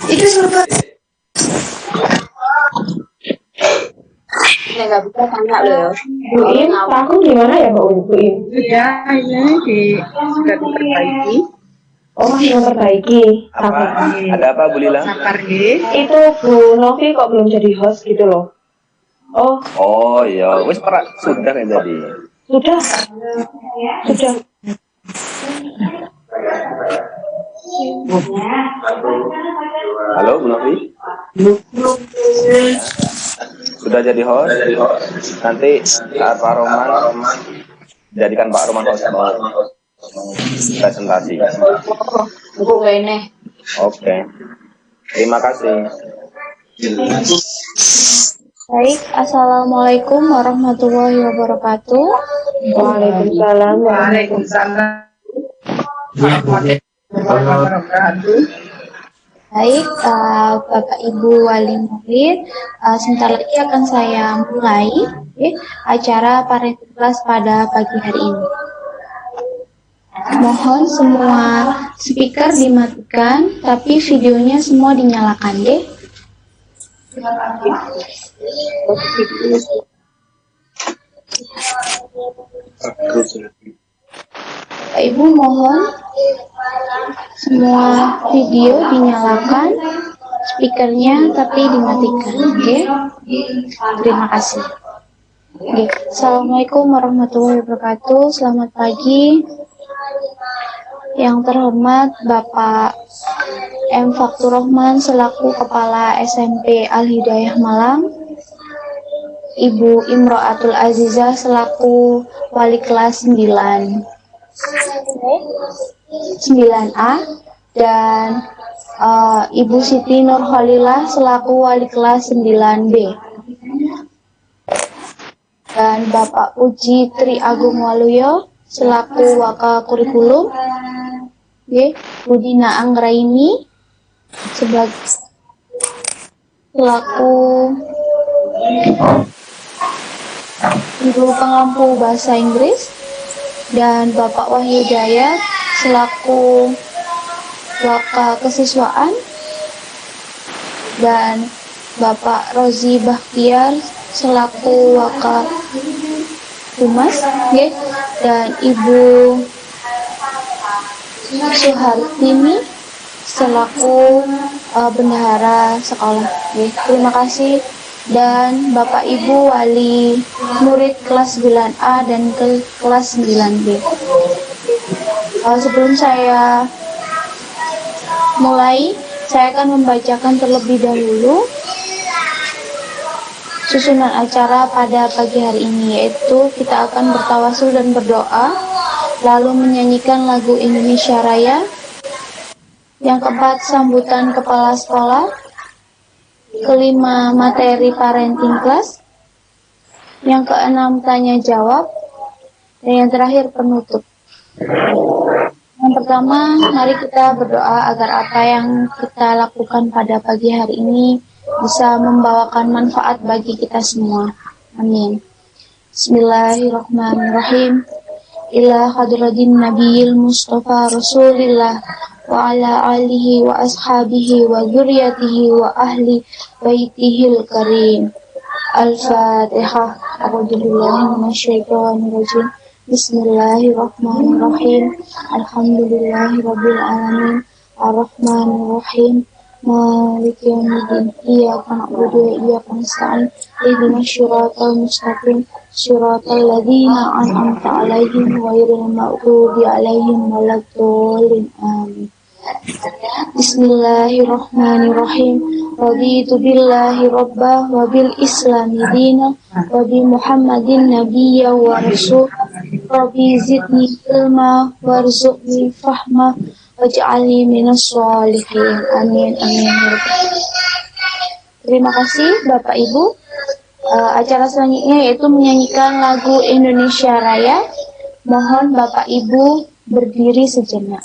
Itu surga. Ya nggak bisa tanya loh. Bu Im, aku gimana ya Bu Im? Iya, ini sudah diperbaiki. Oh, masih memperbaiki. Apa? Ada apa Bu Lila? Sabar Itu Bu Novi kok belum jadi host gitu loh. Oh iya, wis sudah ya tadi. Sudah. Halo Bu Novi. Sudah jadi host. Nanti Pak Roman jadikan Pak Roman host presentasi. Oke. Terima kasih. Baik, Assalamualaikum warahmatullahi wabarakatuh. Waalaikumsalam. Baik, Bapak Ibu Wali Murid, sebentar lagi akan saya mulai acara parenting kelas pada pagi hari ini. Mohon semua speaker dimatikan, tapi videonya semua dinyalakan deh. Bapak Ibu mohon semua video dinyalakan, speakernya tapi dimatikan, oke? Terima kasih. Oke. Assalamualaikum warahmatullahi wabarakatuh. Selamat pagi. Yang terhormat Bapak M. Faktur Rahman selaku Kepala SMP Al-Hidayah Malang, Ibu Imro'atul Azizah selaku Wali kelas 9A, dan Ibu Siti Nurhalilah selaku Wali kelas 9B, dan Bapak Puji Tri Agung Waluyo selaku Waka Kurikulum, Bu Dina Anggraini selaku Guru Pengampu Bahasa Inggris, dan Bapak Wahyu Dayat selaku Waka Kesiswaan, dan Bapak Rozi Bahtiar selaku Waka Humas, dan Ibu Suhartini selaku bendahara sekolah. Terima kasih. Dan Bapak Ibu Wali Murid kelas 9A dan kelas 9B. Sebelum saya mulai, saya akan membacakan terlebih dahulu susunan acara pada pagi hari ini, yaitu kita akan bertawasul dan berdoa, lalu menyanyikan lagu Indonesia Raya. Yang keempat, sambutan kepala sekolah. Kelima, materi parenting class. Yang keenam, tanya jawab. Dan yang terakhir, penutup. Yang pertama, mari kita berdoa agar apa yang kita lakukan pada pagi hari ini bisa membawakan manfaat bagi kita semua. Amin. Bismillahirrahmanirrahim. Ila hadratin Nabiyil Mustafa Rasulillah wa ala alihi wa ashabihi wa dzurriyyatihi wa ahli baitihil karim. Al-Fatihah. A'udzubillahi minasyaitonir rajim. Bismillahirrahmanirrahim. Alhamdulillahirabbil alamin. Ar-Rahmanir-Rahim. Maliki yaumiddin. Iyyaka na'budu wa iyyaka nasta'in. Ihdinas siratal mustaqim. Siratal ladzina an'amta 'alaihim ghairil maghdubi 'alaihim waladdallin. Amin. Bismillahirrahmanirrahim. Raditu billahi rabbah wa bil islami dina wa bi Muhammadin nabiyya wa rasul. Rabbi zidni ilma warzuqni fahma waj'alni minas sholihin. Amin amin. Terima kasih Bapak Ibu. Acara selanjutnya yaitu menyanyikan lagu Indonesia Raya. Mohon Bapak Ibu berdiri sejenak.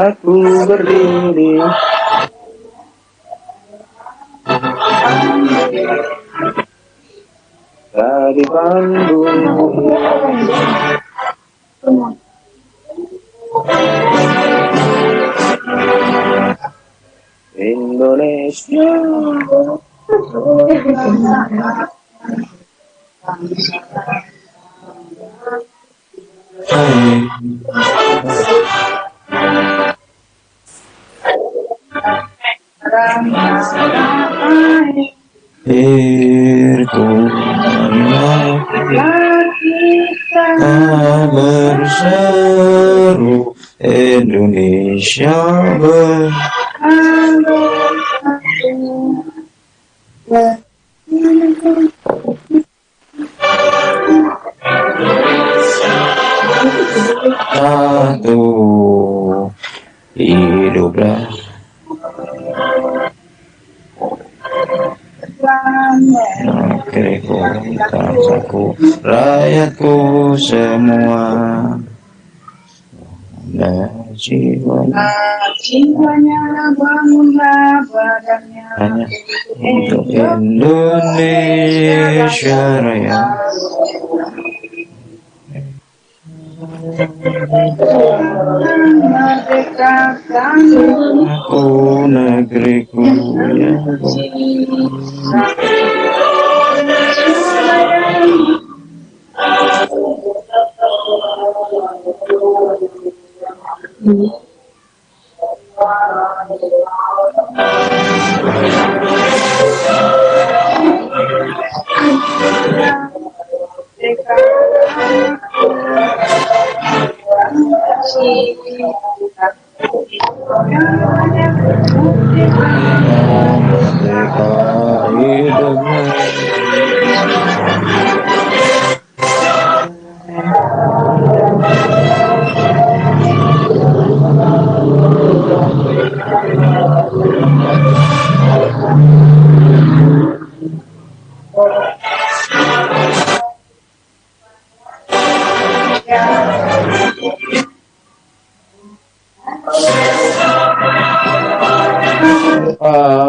aku berdiri. Dari Bandung, Indonesia. Hirku berseru Indonesia bersatu hiduplah. Negeriku, bangsaku, rakyatku semua. Dan Jiwanya bangunlah badannya hanya untuk Indonesia Raya. merdekakan Aku negeriku yang merdeka hidupnya.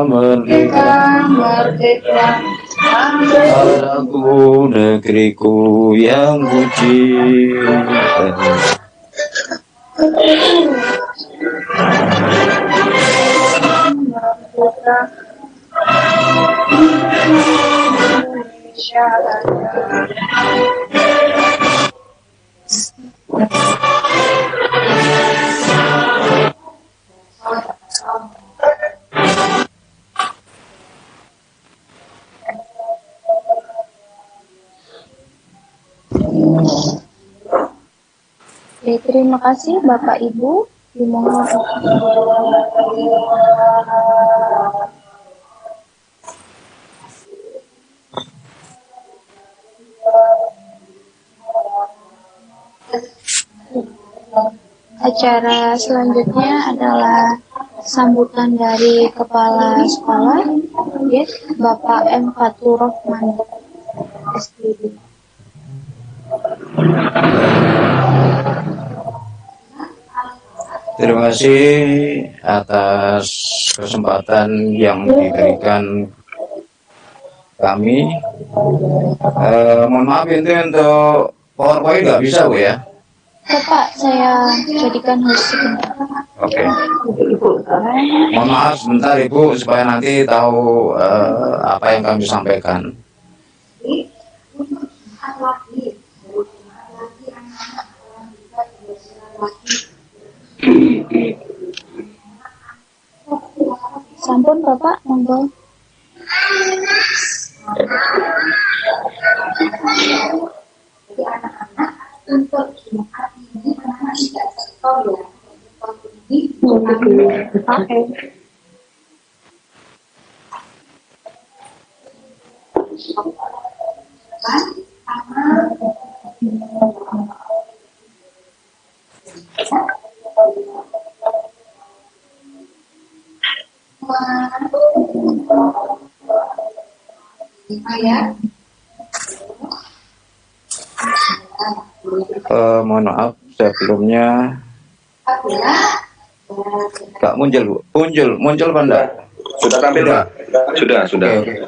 Merdeka, merdeka aku negeriku yang kucinta. Indonesia Raya. Oke, terima kasih Bapak Ibu. Dimohon acara selanjutnya adalah sambutan dari Kepala Sekolah, ya, Bapak M. Fatur Rahman, SPD. Terima kasih atas kesempatan yang diberikan kami. Mohon maaf itu untuk PowerPoint nggak bisa Bu ya? Bapak, saya jadikan host sebentar. Oke. Mohon maaf sebentar Ibu supaya nanti tahu apa yang kami sampaikan. Sampun Bapak, monggo. Jadi anak-anak untuk Jumat ini anak-anak tidak setor ya. Oke. Ya. Mohon maaf sebelumnya Gak muncul, Bu. Muncul apa enggak? Sudah tampil, Pak? Sudah. Oke.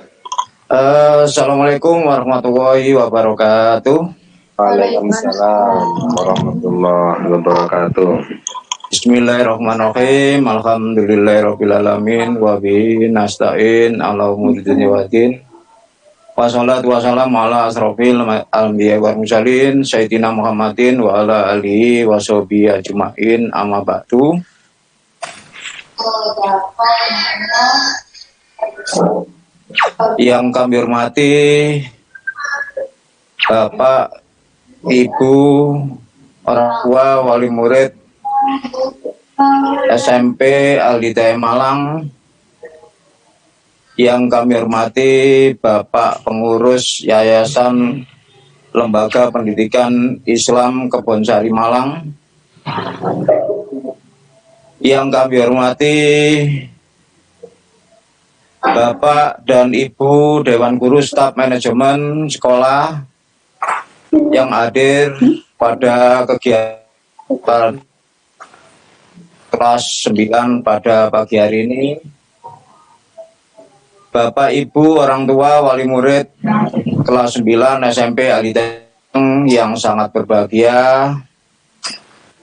Assalamualaikum warahmatullahi wabarakatuh. Waalaikumsalam warahmatullahi wabarakatuh. Bismillahirrahmanirrahim. Alhamdulillahirrahmanirrahim. Wa bihi nasta'in ala umuri dunya waddin. Wassalatu wassalamu ala asrofil anbiya wal mursalin sayyidina Muhammadin wa ala alihi wa sahbihi ajma'in amma ba'du. Yang kami hormati Bapak, Ibu, orang tua, wali murid SMP Al-Hidayah Malang. Yang kami hormati Bapak Pengurus Yayasan Lembaga Pendidikan Islam Kebonsari Malang. Yang kami hormati Bapak dan Ibu Dewan Guru Staf Manajemen Sekolah yang hadir pada kegiatan kelas 9 pada pagi hari ini. Bapak, Ibu, orang tua, wali murid kelas 9 SMP Al-Hidayah yang sangat berbahagia.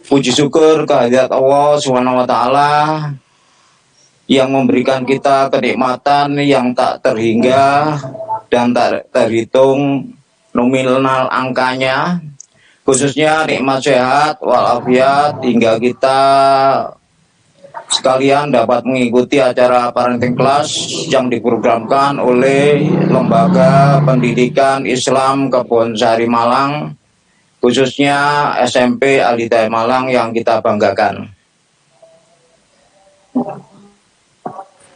Puji syukur kehadirat Allah SWT yang memberikan kita kenikmatan yang tak terhingga dan tak terhitung nominal angkanya, khususnya nikmat sehat walafiat hingga kita sekalian dapat mengikuti acara parenting class yang diprogramkan oleh Lembaga Pendidikan Islam Kebonsari Malang, khususnya SMP Al-Hidayah Malang yang kita banggakan.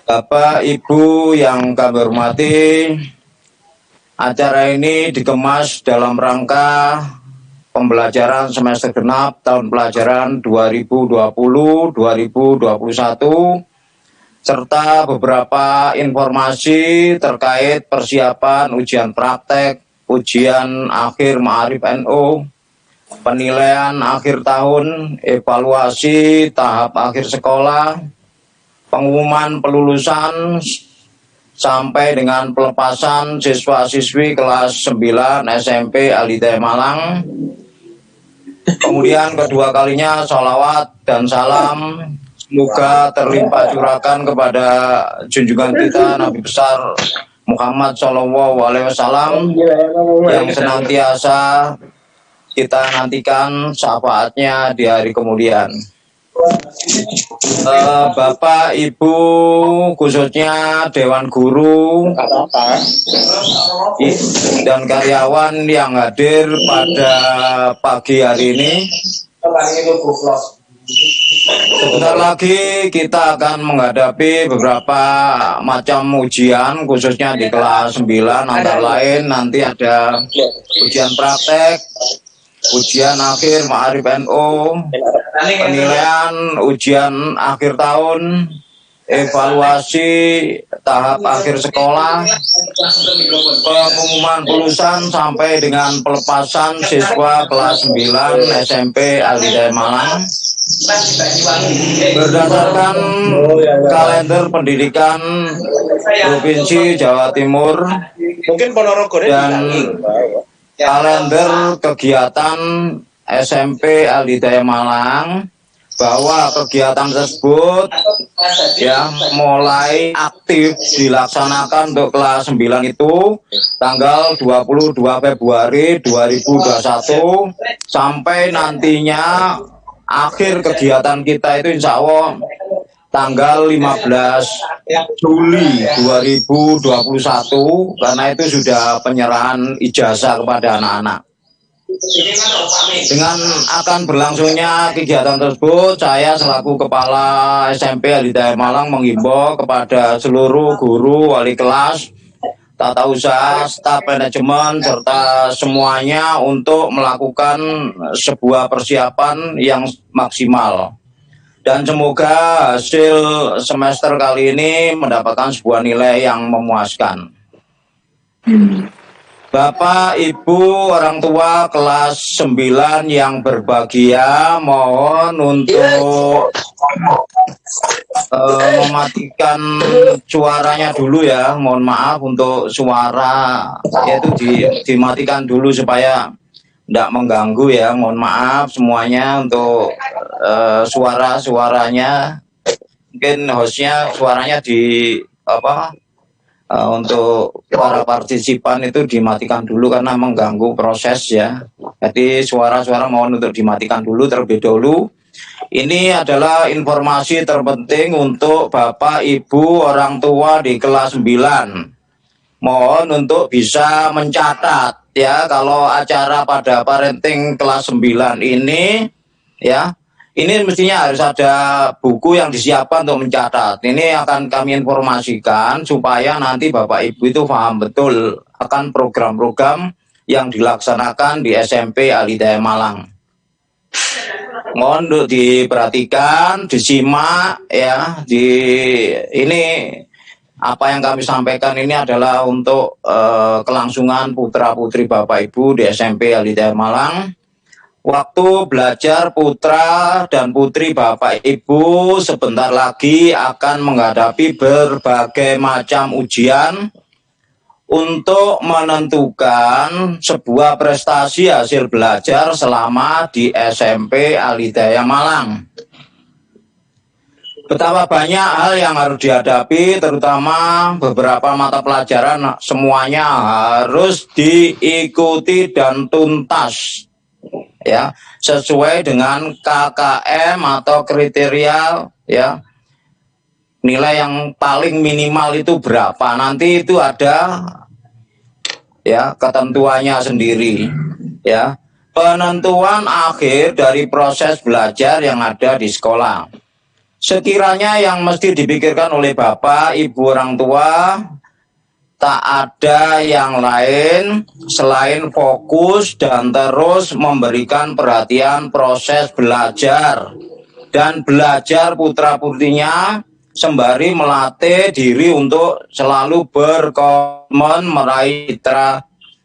Bapak, Ibu yang kami hormati, acara ini dikemas dalam rangka pembelajaran semester genap tahun pelajaran 2020-2021 serta beberapa informasi terkait persiapan ujian praktek, ujian akhir Ma'arif NU, penilaian akhir tahun, evaluasi tahap akhir sekolah, pengumuman pelulusan sampai dengan pelepasan siswa-siswi kelas 9 SMP Al-Hidayah Malang. Kemudian kedua kalinya sholawat dan salam semoga terlimpah curahkan kepada junjungan kita Nabi besar Muhammad SAW yang senantiasa kita nantikan syafaatnya di hari kemudian. Bapak, Ibu, khususnya Dewan Guru dan karyawan yang hadir pada pagi hari ini. Sebentar lagi kita akan menghadapi beberapa macam ujian, khususnya di kelas 9, antara lain nanti ada ujian praktek, ujian akhir Ma'arif NU, penilaian ujian akhir tahun, evaluasi tahap akhir sekolah, pengumuman lulusan sampai dengan pelepasan siswa kelas 9 SMP Al-Hidayah Malang. Berdasarkan kalender pendidikan Provinsi Jawa Timur dan kalender kegiatan SMP Al-Hidayah Malang, bahwa kegiatan tersebut ya mulai aktif dilaksanakan untuk kelas 9 itu tanggal 22 Februari 2021 sampai nantinya akhir kegiatan kita itu insya Allah tanggal 15 Juli 2021, karena itu sudah penyerahan ijazah kepada anak-anak. Dengan akan berlangsungnya kegiatan tersebut, saya selaku Kepala SMP Al-Hidayah Malang menghimbau kepada seluruh guru, wali kelas, tata usaha, staf manajemen, serta semuanya untuk melakukan sebuah persiapan yang maksimal. Dan semoga hasil semester kali ini mendapatkan sebuah nilai yang memuaskan. Bapak, Ibu, orang tua kelas 9 yang berbahagia, mohon untuk mematikan suaranya dulu ya. Mohon maaf untuk suara yaitu dimatikan dulu supaya tidak mengganggu ya. Mohon maaf semuanya untuk suaranya. Mungkin hostnya suaranya untuk para partisipan itu dimatikan dulu karena mengganggu proses ya. Jadi suara-suara mohon untuk dimatikan dulu terlebih dahulu. Ini adalah informasi terpenting untuk Bapak, Ibu, orang tua di kelas 9. Mohon untuk bisa mencatat ya kalau acara pada parenting kelas 9 ini ya. Ini mestinya harus ada buku yang disiapkan untuk mencatat. Ini akan kami informasikan supaya nanti Bapak Ibu itu paham betul akan program-program yang dilaksanakan di SMP Al-Hidayah Malang. Mohon untuk diperhatikan, disimak ya. Ini apa yang kami sampaikan ini adalah untuk kelangsungan putra-putri Bapak Ibu di SMP Al-Hidayah Malang. Waktu belajar putra dan putri Bapak Ibu sebentar lagi akan menghadapi berbagai macam ujian untuk menentukan sebuah prestasi hasil belajar selama di SMP Al-Hidayah Malang. Betapa banyak hal yang harus dihadapi, terutama beberapa mata pelajaran semuanya harus diikuti dan tuntas. Ya, sesuai dengan KKM atau kriteria ya. Nilai yang paling minimal itu berapa? Nanti itu ada ya ketentuannya sendiri ya. Penentuan akhir dari proses belajar yang ada di sekolah. Sekiranya yang mesti dipikirkan oleh Bapak, Ibu orang tua tak ada yang lain selain fokus dan terus memberikan perhatian proses belajar dan belajar putra-putrinya sembari melatih diri untuk selalu berkomitmen meraih citra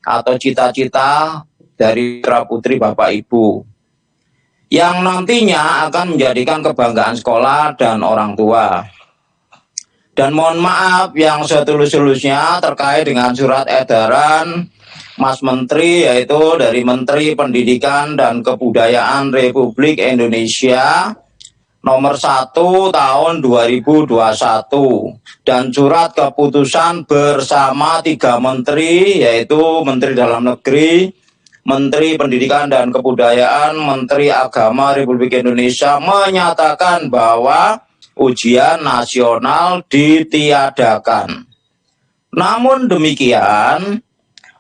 atau cita-cita dari putra-putri Bapak Ibu yang nantinya akan menjadikan kebanggaan sekolah dan orang tua. Dan mohon maaf yang setulus-tulusnya terkait dengan surat edaran Mas Menteri, yaitu dari Menteri Pendidikan dan Kebudayaan Republik Indonesia nomor 1 tahun 2021 dan surat keputusan bersama 3 menteri, yaitu Menteri Dalam Negeri, Menteri Pendidikan dan Kebudayaan, Menteri Agama Republik Indonesia menyatakan bahwa ujian nasional ditiadakan. Namun demikian,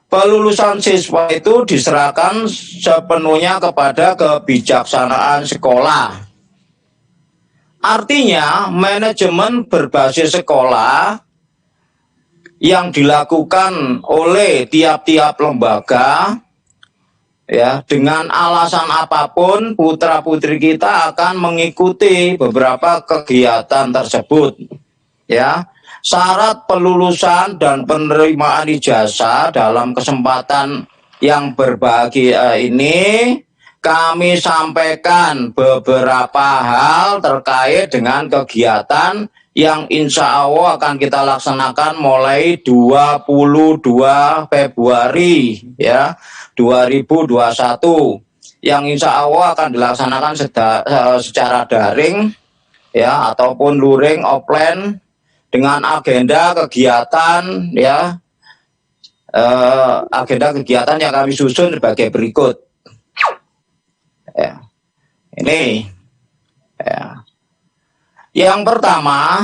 pelulusan siswa itu diserahkan sepenuhnya kepada kebijaksanaan sekolah. Artinya, manajemen berbasis sekolah yang dilakukan oleh tiap-tiap lembaga ya, dengan alasan apapun putra-putri kita akan mengikuti beberapa kegiatan tersebut. Ya, syarat pelulusan dan penerimaan ijazah dalam kesempatan yang berbahagia ini kami sampaikan beberapa hal terkait dengan kegiatan yang insya Allah akan kita laksanakan mulai 22 Februari ya 2021 yang insya Allah akan dilaksanakan secara daring ya ataupun luring offline dengan agenda kegiatan ya agenda kegiatan yang kami susun sebagai berikut ya. Ini ya. Yang pertama,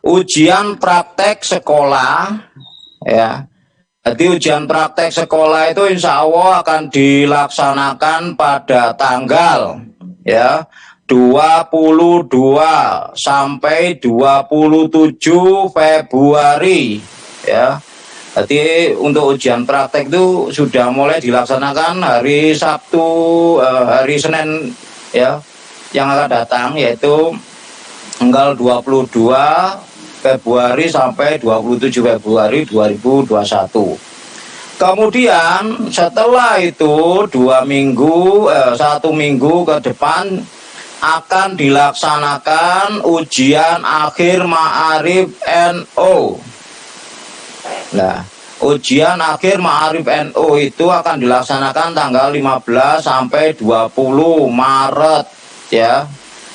ujian praktek sekolah ya. Jadi ujian praktek sekolah itu insya Allah akan dilaksanakan pada tanggal ya 22 sampai 27 Februari ya. Jadi untuk ujian praktek itu sudah mulai dilaksanakan hari Sabtu, hari Senin ya yang akan datang, yaitu tanggal 22 Februari sampai 27 Februari 2021. Kemudian setelah itu 1 minggu ke depan akan dilaksanakan ujian akhir Ma'arif NO. Nah, ujian akhir Ma'arif NO itu akan dilaksanakan tanggal 15 sampai 20 Maret ya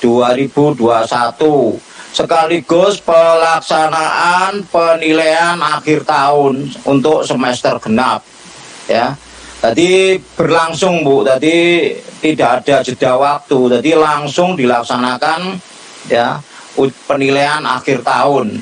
2021. Sekaligus pelaksanaan penilaian akhir tahun untuk semester genap ya. Tadi berlangsung Bu, tadi tidak ada jeda waktu, jadi langsung dilaksanakan ya penilaian akhir tahun.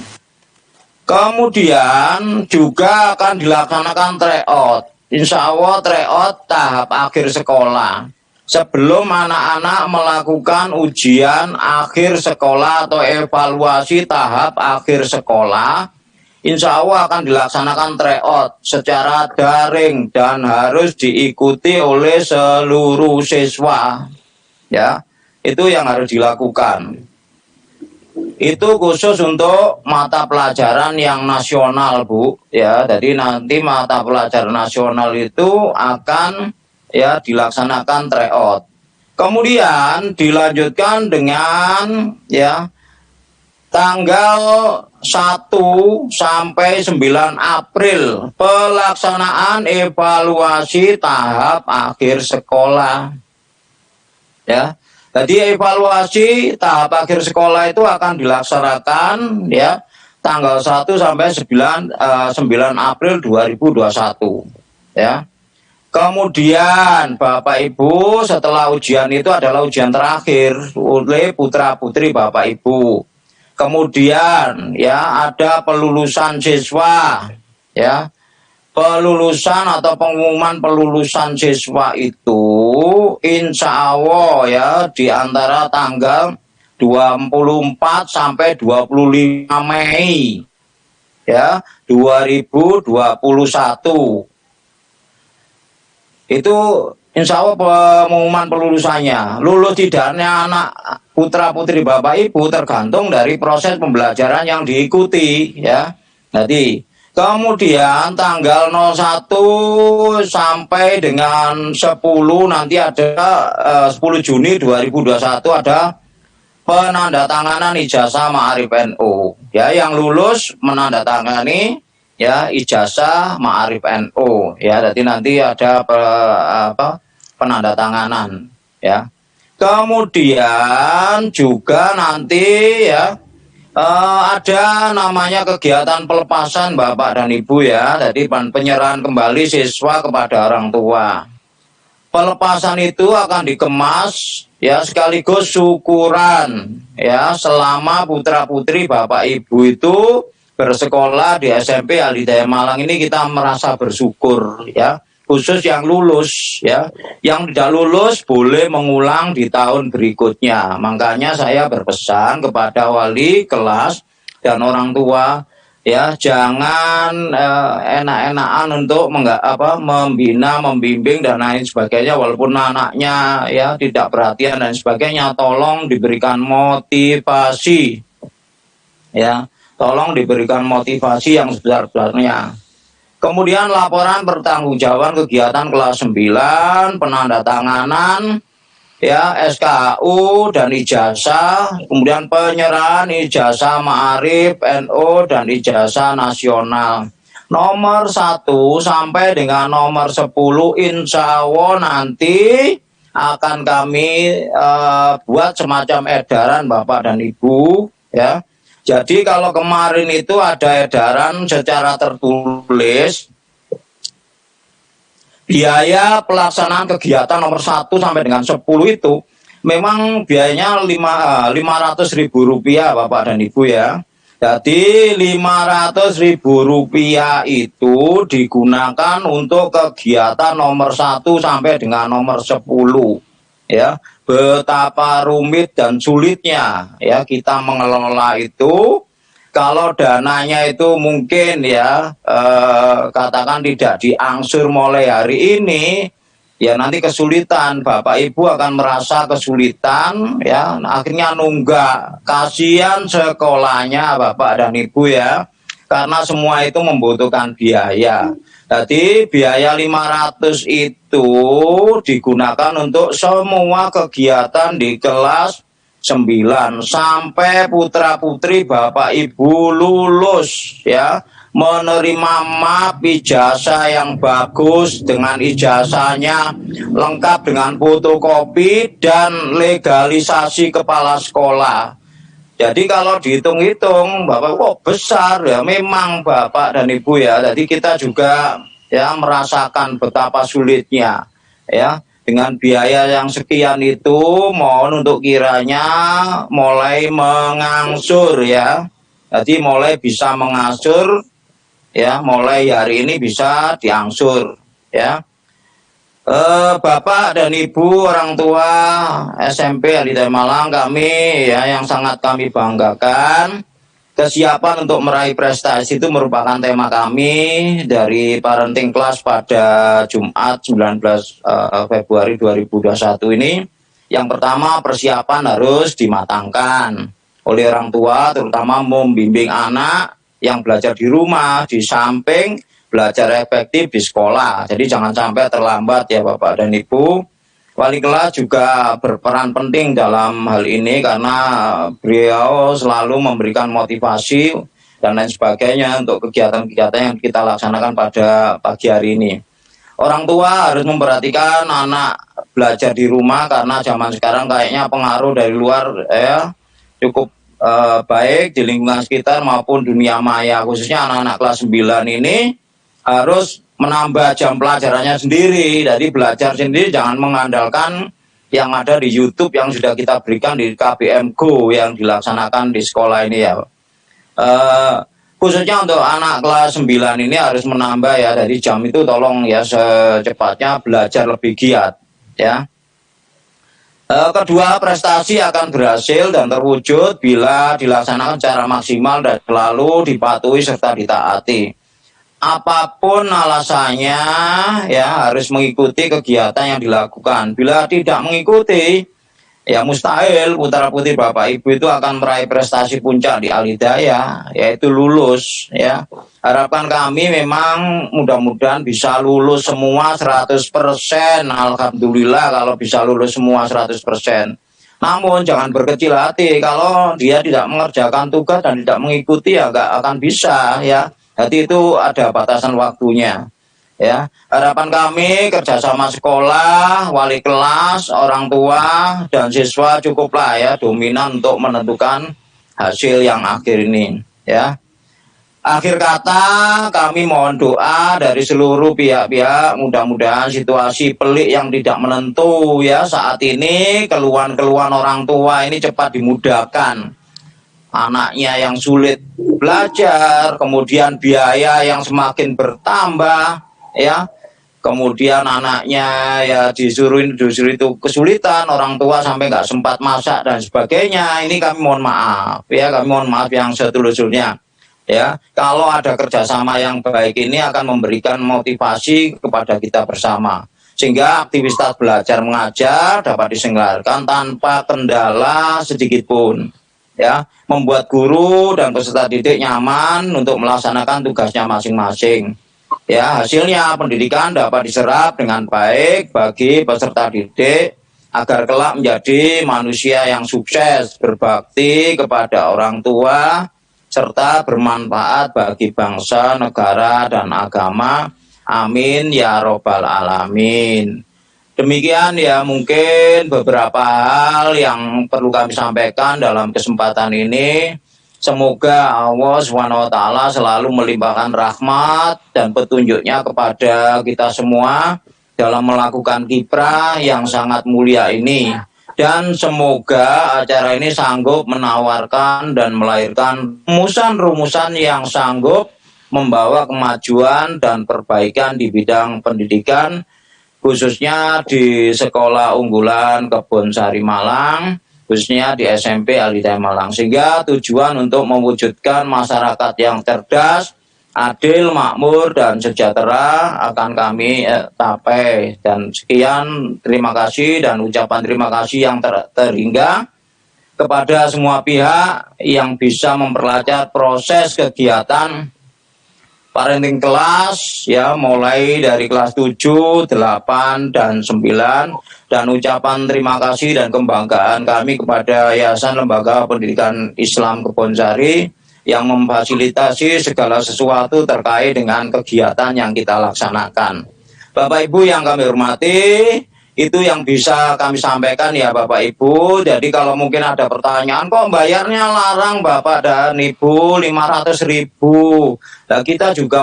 Kemudian juga akan dilaksanakan tryout. Insya Allah tryout tahap akhir sekolah. Sebelum anak-anak melakukan ujian akhir sekolah atau evaluasi tahap akhir sekolah, insya Allah akan dilaksanakan tryout secara daring dan harus diikuti oleh seluruh siswa. Ya, itu yang harus dilakukan. Itu khusus untuk mata pelajaran yang nasional, Bu. Ya, jadi nanti mata pelajaran nasional itu akan ya dilaksanakan tryout. Kemudian dilanjutkan dengan ya tanggal 1 sampai 9 April pelaksanaan evaluasi tahap akhir sekolah. Ya. Jadi evaluasi tahap akhir sekolah itu akan dilaksanakan ya tanggal 1 sampai 9 April 2021 ya. Kemudian Bapak Ibu setelah ujian itu adalah ujian terakhir oleh putra-putri Bapak Ibu. Kemudian ya ada pelulusan siswa ya. Pelulusan atau pengumuman pelulusan siswa itu insya Allah ya di antara tanggal 24 sampai 25 Mei ya 2021. Itu insya Allah pengumuman pelulusannya. Lulus tidaknya anak putra putri Bapak Ibu tergantung dari proses pembelajaran yang diikuti ya. Jadi kemudian tanggal 01 sampai dengan 10 nanti ada 10 Juni 2021 ada penandatanganan ijazah Ma'arif NO ya, yang lulus menandatangani ya ijazah Ma'arif NO ya. Jadi nanti ada penandatanganan ya. Kemudian juga nanti ya ada namanya kegiatan pelepasan Bapak dan Ibu ya. Jadi penyerahan kembali siswa kepada orang tua. Pelepasan itu akan dikemas ya sekaligus syukuran ya selama putra-putri Bapak Ibu itu bersekolah di SMP Al-Hidayah Malang ini kita merasa bersyukur ya, khusus yang lulus ya, yang tidak lulus boleh mengulang di tahun berikutnya. Makanya saya berpesan kepada wali kelas dan orang tua ya, jangan enak-enakan untuk membina, membimbing dan lain sebagainya walaupun anaknya ya tidak perhatian dan sebagainya. Tolong diberikan motivasi ya. Tolong diberikan motivasi yang sebesar-besarnya. Kemudian laporan pertanggungjawaban kegiatan kelas 9, penandatanganan ya SKU dan ijazah, kemudian penyerahan ijazah Ma'arif NO dan ijazah nasional. Nomor 1 sampai dengan nomor 10 insya Allah nanti akan kami buat semacam edaran Bapak dan Ibu ya. Jadi kalau kemarin itu ada edaran secara tertulis, biaya pelaksanaan kegiatan nomor 1 sampai dengan 10 itu memang biayanya Rp500.000 Bapak dan Ibu ya. Jadi Rp500.000 itu digunakan untuk kegiatan nomor 1 sampai dengan nomor 10 ya. Betapa rumit dan sulitnya ya kita mengelola itu. Kalau dananya itu mungkin ya katakan tidak diangsur mulai hari ini, ya nanti kesulitan, Bapak Ibu akan merasa kesulitan ya, akhirnya nunggak. Kasihan sekolahnya Bapak dan Ibu ya, karena semua itu membutuhkan biaya. Jadi biaya 500 itu digunakan untuk semua kegiatan di kelas 9 sampai putra-putri Bapak Ibu lulus ya, menerima map ijazah yang bagus dengan ijazahnya lengkap dengan fotokopi dan legalisasi kepala sekolah. Jadi kalau dihitung-hitung, Bapak, kok besar ya, memang Bapak dan Ibu ya. Jadi kita juga ya merasakan betapa sulitnya ya dengan biaya yang sekian itu. Mohon untuk kiranya mulai mengangsur ya. Jadi mulai bisa mengangsur ya, mulai hari ini bisa diangsur ya. Bapak dan Ibu orang tua SMP Alhidayah Malang, kami ya yang sangat kami banggakan, kesiapan untuk meraih prestasi itu merupakan tema kami dari parenting class pada Jumat 19 Februari 2021 ini. Yang pertama, persiapan harus dimatangkan oleh orang tua, terutama membimbing anak yang belajar di rumah di samping belajar efektif di sekolah. Jadi jangan sampai terlambat ya Bapak dan Ibu. Wali kelas juga berperan penting dalam hal ini karena beliau selalu memberikan motivasi dan lain sebagainya untuk kegiatan-kegiatan yang kita laksanakan pada pagi hari ini. Orang tua harus memperhatikan anak belajar di rumah karena zaman sekarang kayaknya pengaruh dari luar ya cukup baik di lingkungan sekitar maupun dunia maya, khususnya anak-anak kelas 9 ini harus menambah jam pelajarannya sendiri. Jadi belajar sendiri, jangan mengandalkan yang ada di YouTube yang sudah kita berikan di KBM Go yang dilaksanakan di sekolah ini ya. Khususnya untuk anak kelas 9 ini harus menambah ya, dari jam itu tolong ya secepatnya belajar lebih giat ya. Kedua, prestasi akan berhasil dan terwujud bila dilaksanakan secara maksimal dan selalu dipatuhi serta ditaati. Apapun alasannya ya harus mengikuti kegiatan yang dilakukan. Bila tidak mengikuti ya mustahil putra-putri Bapak Ibu itu akan meraih prestasi puncak di Alhidayah, yaitu lulus ya. Harapan kami memang mudah-mudahan bisa lulus semua 100%. Alhamdulillah kalau bisa lulus semua 100%. Namun jangan berkecil hati kalau dia tidak mengerjakan tugas dan tidak mengikuti ya nggak akan bisa ya. Jadi itu ada batasan waktunya ya. Harapan kami kerjasama sekolah, wali kelas, orang tua dan siswa cukuplah ya dominan untuk menentukan hasil yang akhir ini ya. Akhir kata, kami mohon doa dari seluruh pihak-pihak, mudah-mudahan situasi pelik yang tidak menentu ya saat ini, keluhan-keluhan orang tua ini cepat dimudahkan. Anaknya yang sulit belajar, kemudian biaya yang semakin bertambah ya, kemudian anaknya ya disuruh itu kesulitan, orang tua sampai nggak sempat masak dan sebagainya. Ini kami mohon maaf ya, kami mohon maaf yang setulus-tulusnya ya. Kalau ada kerjasama yang baik ini akan memberikan motivasi kepada kita bersama, sehingga aktivitas belajar mengajar dapat diselenggarakan tanpa kendala sedikit pun ya, membuat guru dan peserta didik nyaman untuk melaksanakan tugasnya masing-masing ya. Hasilnya pendidikan dapat diserap dengan baik bagi peserta didik agar kelak menjadi manusia yang sukses, berbakti kepada orang tua serta bermanfaat bagi bangsa, negara dan agama. Amin ya robbal alamin. Demikian ya mungkin beberapa hal yang perlu kami sampaikan dalam kesempatan ini. Semoga Allah SWT selalu melimpahkan rahmat dan petunjuknya kepada kita semua dalam melakukan kiprah yang sangat mulia ini. Dan semoga acara ini sanggup menawarkan dan melahirkan rumusan-rumusan yang sanggup membawa kemajuan dan perbaikan di bidang pendidikan, khususnya di Sekolah Unggulan Kebonsari Malang, khususnya di SMP Alhidayah Malang, sehingga tujuan untuk mewujudkan masyarakat yang cerdas, adil, makmur, dan sejahtera akan kami capai. Dan sekian, terima kasih dan ucapan terima kasih yang terhingga kepada semua pihak yang bisa memperlancar proses kegiatan parenting kelas ya, mulai dari kelas 7, 8, dan 9, dan ucapan terima kasih dan kebanggaan kami kepada Yayasan Lembaga Pendidikan Islam Kebonsari yang memfasilitasi segala sesuatu terkait dengan kegiatan yang kita laksanakan. Bapak Ibu yang kami hormati, itu yang bisa kami sampaikan ya Bapak Ibu. Jadi kalau mungkin ada pertanyaan, kok bayarnya larang Bapak dan Ibu 500.000. Nah kita juga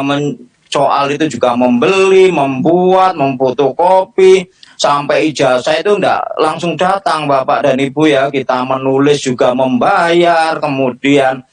soal itu juga membeli, membuat, memfotokopi, sampai ijazah itu enggak langsung datang Bapak dan Ibu ya. Kita menulis juga membayar, kemudian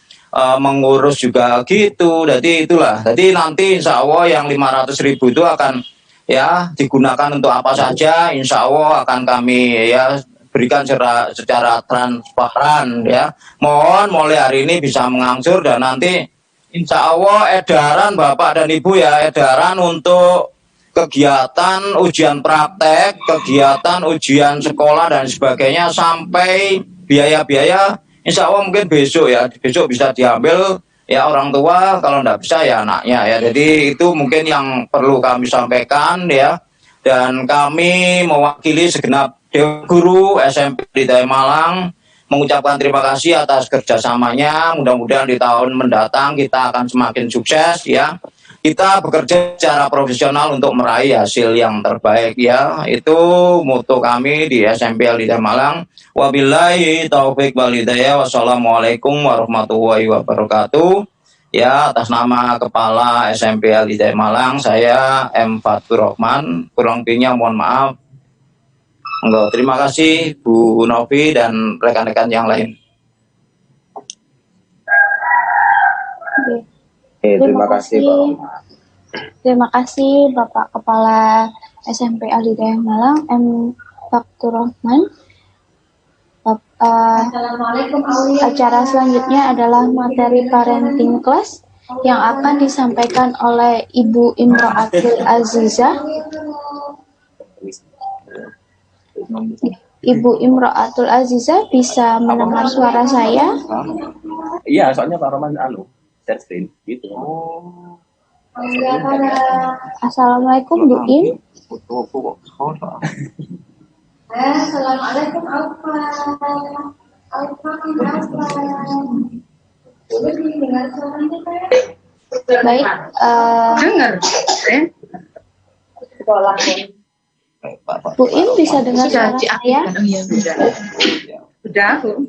mengurus juga gitu. Jadi itulah. Jadi nanti insya Allah yang 500.000 itu akan ya digunakan untuk apa saja, insya Allah akan kami ya berikan secara transparan ya. Mohon mulai hari ini bisa mengangsur dan nanti insya Allah edaran Bapak dan Ibu ya, edaran untuk kegiatan ujian praktek, kegiatan ujian sekolah dan sebagainya sampai biaya-biaya insya Allah mungkin besok ya, besok bisa diambil ya orang tua, kalau enggak bisa ya anaknya ya. Jadi itu mungkin yang perlu kami sampaikan ya. Dan kami mewakili segenap Dewan Guru SMP di Malang mengucapkan terima kasih atas kerjasamanya. Mudah-mudahan di tahun mendatang kita akan semakin sukses ya. Kita bekerja secara profesional untuk meraih hasil yang terbaik ya. Itu moto kami di SMP di Malang. Wabillahi taufik wal hidayah. Wassalamualaikum warahmatullahi wabarakatuh. Ya, atas nama Kepala SMP Al-Hidayah Malang, saya M. Fatur Rahman. Kurang lebihnya mohon maaf. Enggak, terima kasih Bu Novi dan rekan-rekan yang lain. Terima kasih Pak. Terima kasih Bapak Kepala SMP Al-Hidayah Malang M. Fatur Rahman. Acara selanjutnya adalah materi parenting class yang akan disampaikan oleh Ibu Imro'atul Azizah. Ibu Imro'atul Azizah bisa mendengar suara saya? Iya, soalnya Pak Roman share screen gitu. Assalamualaikum Bu Im. Assalamualaikum Alfa. Boleh didengar suaranya Pak? Baik. Dengar. Bu Im bisa dengar suara saya? Sudah, Bu.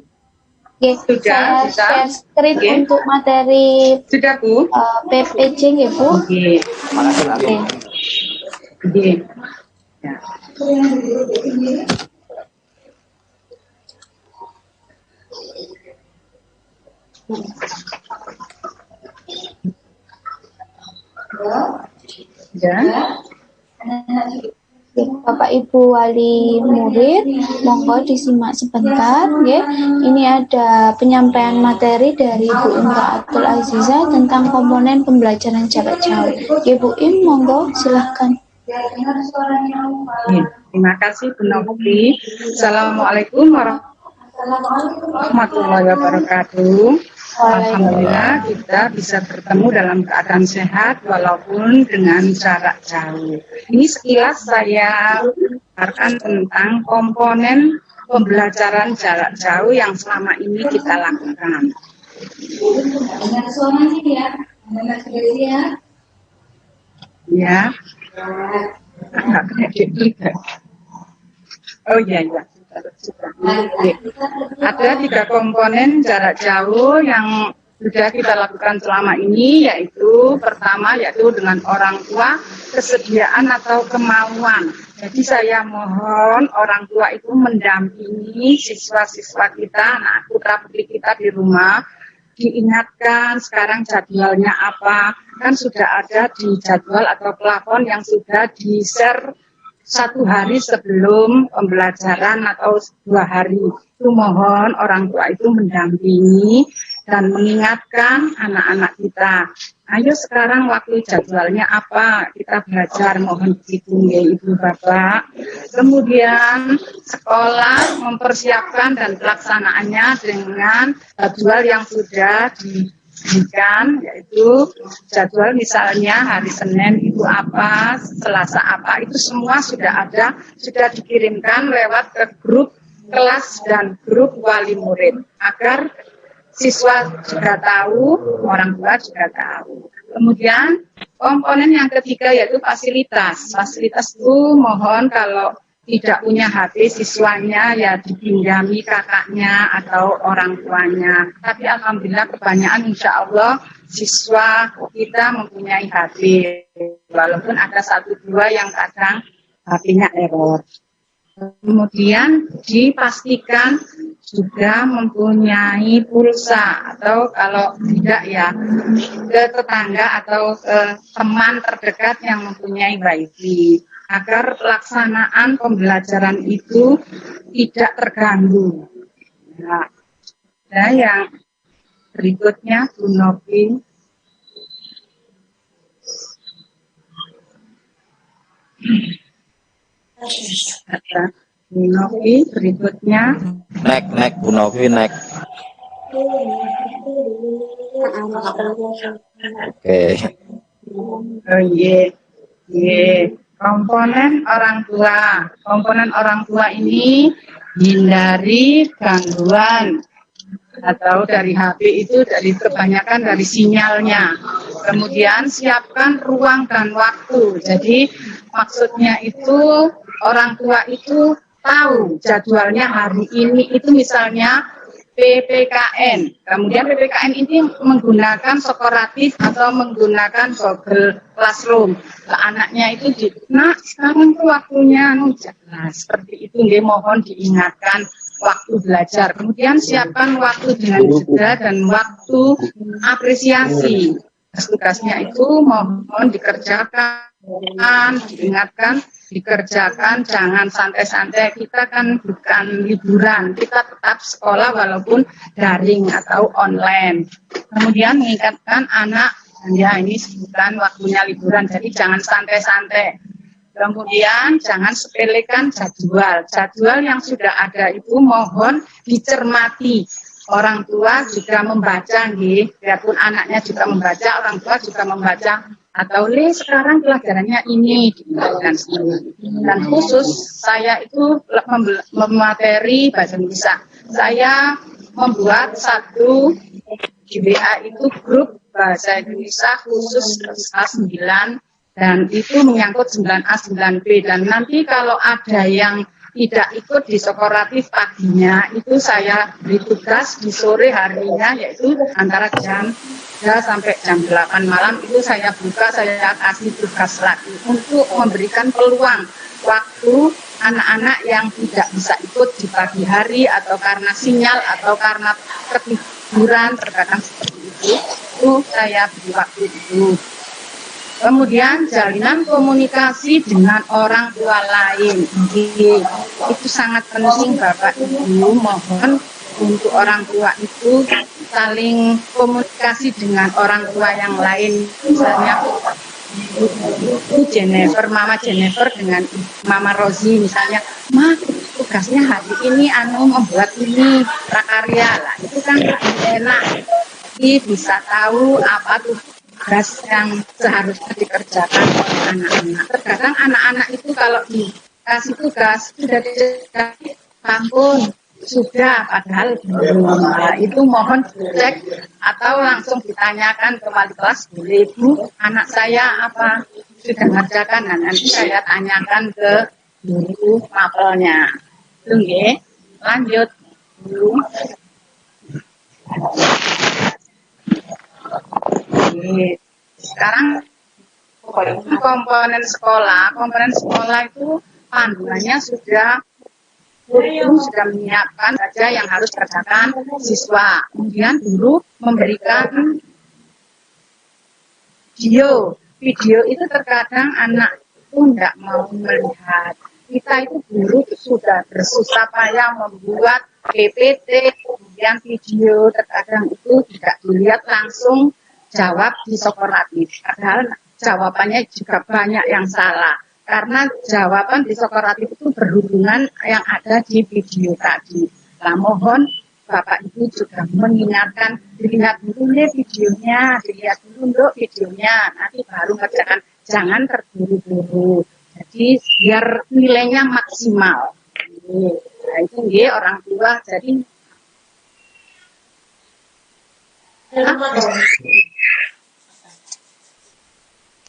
Oke, Sudah, saya bisa. share screen Oke. untuk materi Sudah, Bu. PPJ ya Bu. Oke. Oke. Oke. Ya. Ya. Bapak Ibu wali murid, monggo disimak sebentar, ya. Ini ada penyampaian materi dari Bu Imro'atul Azizah tentang komponen pembelajaran jarak jauh. Ya Bu Im, monggo silahkan. Dengar suaranya Alfa. Terima kasih Bu Novi. Assalamualaikum warahmatullahi wabarakatuh. Alhamdulillah kita bisa bertemu dalam keadaan sehat walaupun dengan jarak jauh. Ini sekilas saya akan tentang komponen pembelajaran jarak jauh yang selama ini kita lakukan. Dengar suaranya ya. Dengar suaranya ya. Ya. Oh iya iya. Ada 3 komponen jarak jauh yang sudah kita lakukan selama ini, yaitu pertama yaitu dengan orang tua, kesediaan atau kemauan. Jadi saya mohon orang tua itu mendampingi siswa-siswa kita, anak putra putri kita di rumah, diingatkan sekarang jadwalnya apa, kan sudah ada di jadwal atau plafon yang sudah di-share 1 hari sebelum pembelajaran atau 2 hari. Itu mohon orang tua itu mendampingi dan mengingatkan anak-anak kita. Ayo sekarang waktu jadwalnya apa, kita belajar, mohon begitu ya Ibu Bapak. Kemudian sekolah mempersiapkan dan pelaksanaannya dengan jadwal yang sudah yaitu jadwal misalnya hari Senin itu apa, Selasa apa, itu semua sudah ada, sudah dikirimkan lewat ke grup kelas dan grup wali murid agar siswa juga tahu, orang tua juga tahu. Kemudian komponen yang ketiga yaitu fasilitas. Fasilitas itu mohon kalau tidak punya HP siswanya ya dipinjami kakaknya atau orang tuanya. Tapi alhamdulillah kebanyakan insya Allah siswa kita mempunyai HP. Walaupun ada 1-2 yang kadang HP-nya error. Kemudian dipastikan juga mempunyai pulsa atau kalau tidak ya ke tetangga atau ke teman terdekat yang mempunyai wifi agar pelaksanaan pembelajaran itu tidak terganggu. Nah, yang berikutnya Bu Novi. Bu Novi berikutnya. Nek Bu Novi nek. Oke. Oh iya. Komponen orang tua. Komponen orang tua ini hindari gangguan atau dari HP itu dari kebanyakan dari sinyalnya. Kemudian siapkan ruang dan waktu. Jadi maksudnya itu orang tua itu tahu jadwalnya hari ini itu misalnya PPKN. Kemudian PPKN ini menggunakan Sekoratif atau menggunakan Google Classroom. Anaknya itu nah sekarang tuh waktunya seperti itu nggih, mohon diingatkan waktu belajar. Kemudian siapkan waktu dengan jeda dan waktu apresiasi. Tugasnya itu mohon dikerjakan, diingatkan, dikerjakan, jangan santai-santai. Kita kan bukan liburan, kita tetap sekolah walaupun daring atau online. Kemudian mengingatkan anak, ya ini bukan waktunya liburan, jadi jangan santai-santai. Kemudian jangan sepelekan jadwal. Jadwal yang sudah ada itu mohon dicermati. Orang tua juga membaca, biarpun anaknya juga membaca, orang tua juga membaca. Atau sekarang pelajarannya ini dan ini. Dan khusus saya itu memateri bahasa Indonesia. Saya membuat satu di WA itu grup bahasa Indonesia khusus kelas 9 dan itu menyangkut 9A 9B dan nanti kalau ada yang tidak ikut di Sekoratif paginya itu saya beri tugas di sore harinya yaitu antara jam 3 sampai jam 8 malam itu saya buka, saya kasih tugas lagi untuk memberikan peluang waktu anak-anak yang tidak bisa ikut di pagi hari atau karena sinyal atau karena ketiduran terkadang seperti itu saya beri waktu itu. Kemudian jalinan komunikasi dengan orang tua lain. Itu sangat penting Bapak Ibu, mohon untuk orang tua itu saling komunikasi dengan orang tua yang lain. Misalnya Bu Jennifer, Mama Jennifer dengan Mama Rozi misalnya, Ma tugasnya hari ini membuat ini prakarya lah. Itu kan enak. Jadi bisa tahu apa tugas yang seharusnya dikerjakan oleh anak-anak. Terkadang anak-anak itu kalau dikasih tugas sudah dikasih tahun sudah padahal belum. Nah, itu mohon dicek atau langsung ditanyakan ke wali kelas, boleh Bu, anak saya apa sudah ngerjakan, dan nanti saya tanyakan ke guru mapelnya. Itu nggih. Lanjut Bu. Sekarang komponen sekolah itu panduannya sudah guru sudah menyiapkan saja yang harus dikerjakan siswa. Kemudian guru memberikan video itu terkadang anak itu tidak mau melihat. Kita itu guru sudah bersusah payah membuat PPT, kemudian video terkadang itu tidak dilihat langsung jawab di Sekoratif. Padahal jawabannya juga banyak yang salah. Karena jawaban di Sekoratif itu berhubungan yang ada di video tadi. Nah, mohon Bapak Ibu juga mengingatkan, dilihat dulu nih videonya, dilihat dulu Nduk videonya, nanti baru kerjakan, jangan terburu-buru. Jadi biar nilainya maksimal. Nah, itu nggih orang tua. Jadi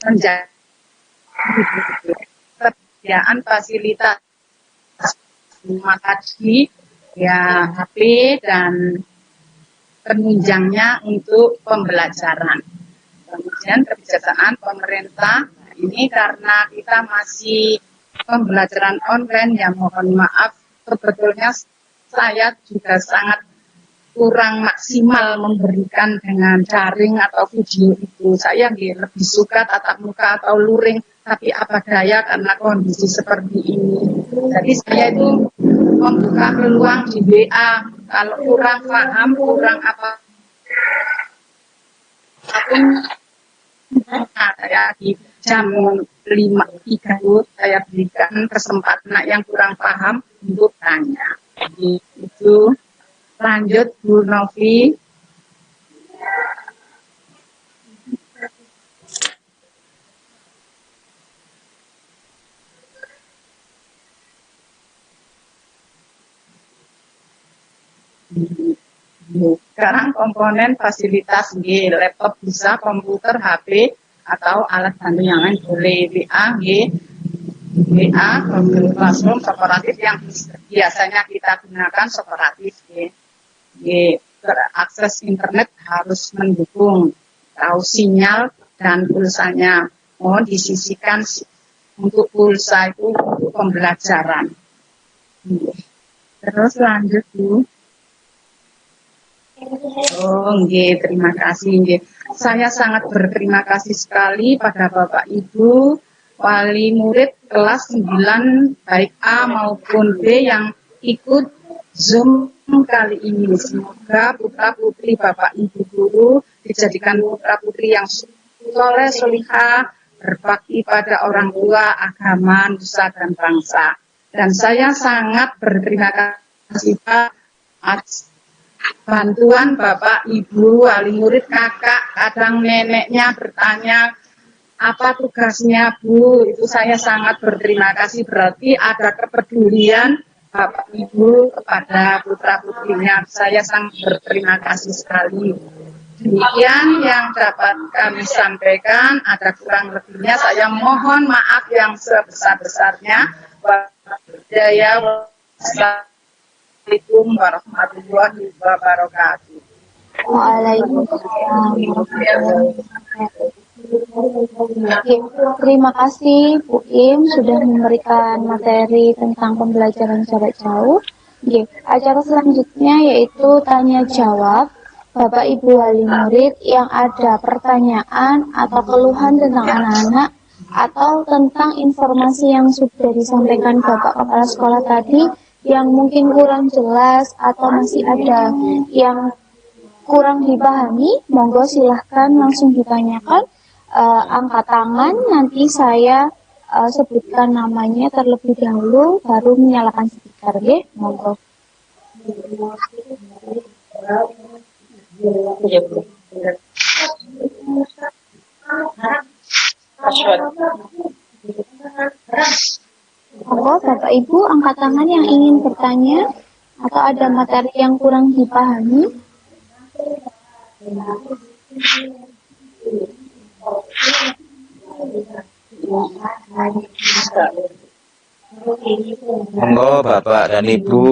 menjaga persediaan fasilitas rumah tadi, ya HP dan penunjangnya untuk pembelajaran. Kemudian kebijaksanaan pemerintah ini karena kita masih pembelajaran online, ya mohon maaf, sebetulnya saya juga sangat kurang maksimal memberikan dengan daring atau video itu. Saya lebih suka tatap muka atau luring, tapi apa daya karena kondisi seperti ini. Jadi saya itu membuka peluang di WA, kalau kurang paham, kurang apa apapun, saya di jam 5.30 saya berikan kesempatan yang kurang paham untuk tanya. Jadi itu. Lanjut Bu Novi. Sekarang komponen fasilitas laptop bisa, komputer, HP atau alat bantu yang lain boleh. WA, Google Classroom, kooperatif yang biasanya kita gunakan kooperatif. Akses internet harus mendukung, tahu sinyal dan pulsanya. Mohon disisihkan untuk pulsa itu untuk pembelajaran. Terus lanjut Bu. Oh, terima kasih. Saya sangat berterima kasih sekali pada Bapak Ibu wali murid kelas 9 baik A maupun B yang ikut Zoom kali ini. Semoga putra-putri Bapak Ibu guru dijadikan putra-putri yang soleh, solihah, berbakti pada orang tua, agama, nusa, dan bangsa. Dan saya sangat berterima kasih Pak atas bantuan Bapak, Ibu, wali murid, kakak, kadang neneknya bertanya, apa tugasnya Bu? Itu saya sangat berterima kasih, berarti ada kepedulian Bapak Ibu kepada putra-putrinya. Saya sangat berterima kasih sekali. Demikian yang dapat kami sampaikan, ada kurang lebihnya saya mohon maaf yang sebesar-besarnya. Wassalamualaikum warahmatullahi wabarakatuh. Waalaikumsalam warahmatullahi wabarakatuh. Terima kasih Bu Im sudah memberikan materi tentang pembelajaran jarak jauh. Acara selanjutnya yaitu tanya jawab. Bapak Ibu wali murid yang ada pertanyaan atau keluhan tentang anak-anak atau tentang informasi yang sudah disampaikan Bapak Kepala Sekolah tadi yang mungkin kurang jelas atau masih ada yang kurang dipahami, monggo silahkan langsung ditanyakan. Angkat tangan, nanti saya sebutkan namanya terlebih dahulu, baru menyalakan speaker, ya, monggo. Monggo, Bapak Ibu, angkat tangan yang ingin bertanya atau ada materi yang kurang dipahami. Monggo Bapak dan Ibu,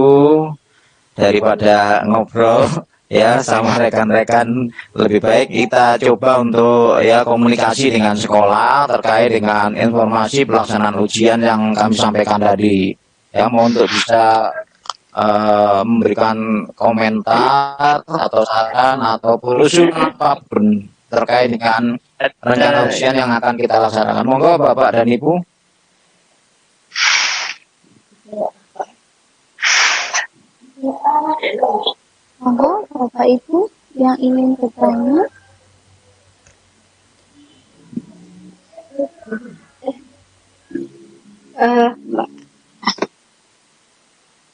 daripada ngobrol ya sama rekan-rekan, lebih baik kita coba untuk ya komunikasi dengan sekolah terkait dengan informasi pelaksanaan ujian yang kami sampaikan tadi. Ya, mohon untuk bisa memberikan komentar atau saran atau usulan apapun terkait dengan rencana ujian yang akan kita laksanakan. Monggo Bapak dan Ibu. Monggo Bapak Ibu yang ingin bertanya.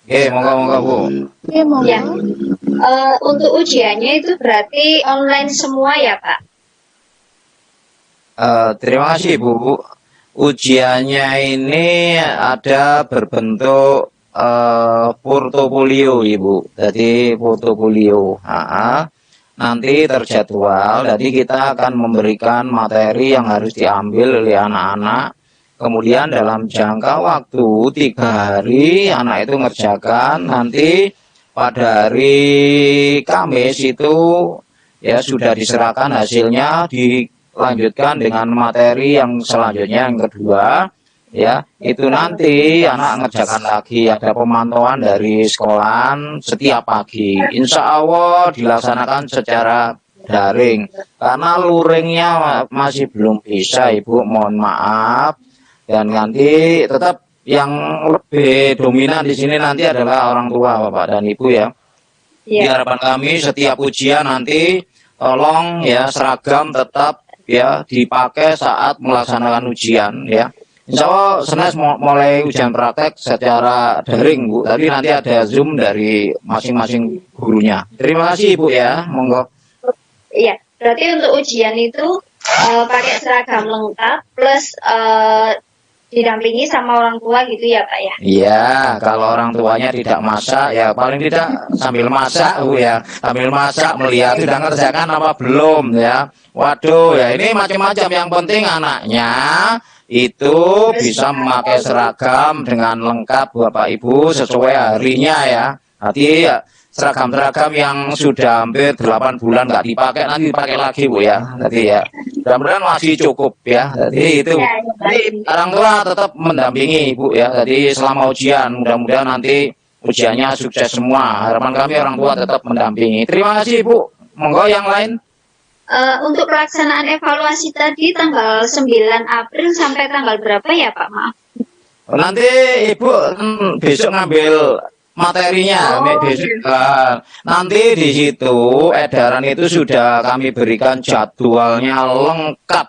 Oke, monggo Bu. Oke, monggo. Ya. Untuk ujiannya itu berarti online semua ya Pak? Terima kasih Bu. Ujiannya ini ada berbentuk portofolio Ibu. Jadi portofolio. Nanti terjadwal. Jadi kita akan memberikan materi yang harus diambil oleh anak-anak. Kemudian dalam jangka waktu 3 hari anak itu ngerjakan. Nanti pada hari Kamis itu ya sudah diserahkan hasilnya, dilanjutkan dengan materi yang selanjutnya yang kedua ya, itu nanti anak ngerjakan lagi, ada pemantauan dari sekolahan setiap pagi. Insya Allah dilaksanakan secara daring karena luringnya masih belum bisa Ibu, mohon maaf. Dan nanti tetap yang lebih dominan di sini nanti adalah orang tua Bapak dan Ibu ya. Di harapan kami setiap ujian nanti tolong ya seragam tetap ya dipakai saat melaksanakan ujian ya. Insya Allah Senin mulai ujian praktek secara daring Bu. Tapi nanti ada Zoom dari masing-masing gurunya. Terima kasih Ibu ya, monggo. Iya, berarti untuk ujian itu pakai seragam lengkap plus didampingi sama orang tua gitu ya Pak ya? Iya, kalau orang tuanya tidak masak ya paling tidak sambil masak Bu ya, sambil masak melihat sudah ngerjakan apa belum ya. Waduh ya ini macam-macam, yang penting anaknya itu bisa memakai seragam dengan lengkap Bapak Ibu sesuai harinya ya. Nanti ya, seragam-seragam yang sudah hampir 8 bulan nggak dipakai nanti dipakai lagi Bu ya. Jadi ya mudah-mudahan masih cukup ya. Jadi itu jadi, orang tua tetap mendampingi Ibu ya. Jadi selama ujian mudah-mudahan nanti ujiannya sukses semua. Harapan kami orang tua tetap mendampingi. Terima kasih Ibu. Monggo yang lain. Untuk pelaksanaan evaluasi tadi tanggal 9 April sampai tanggal berapa ya Pak? Maaf. Nanti Ibu besok ngambil materinya besok. Nanti di situ edaran itu sudah kami berikan jadwalnya lengkap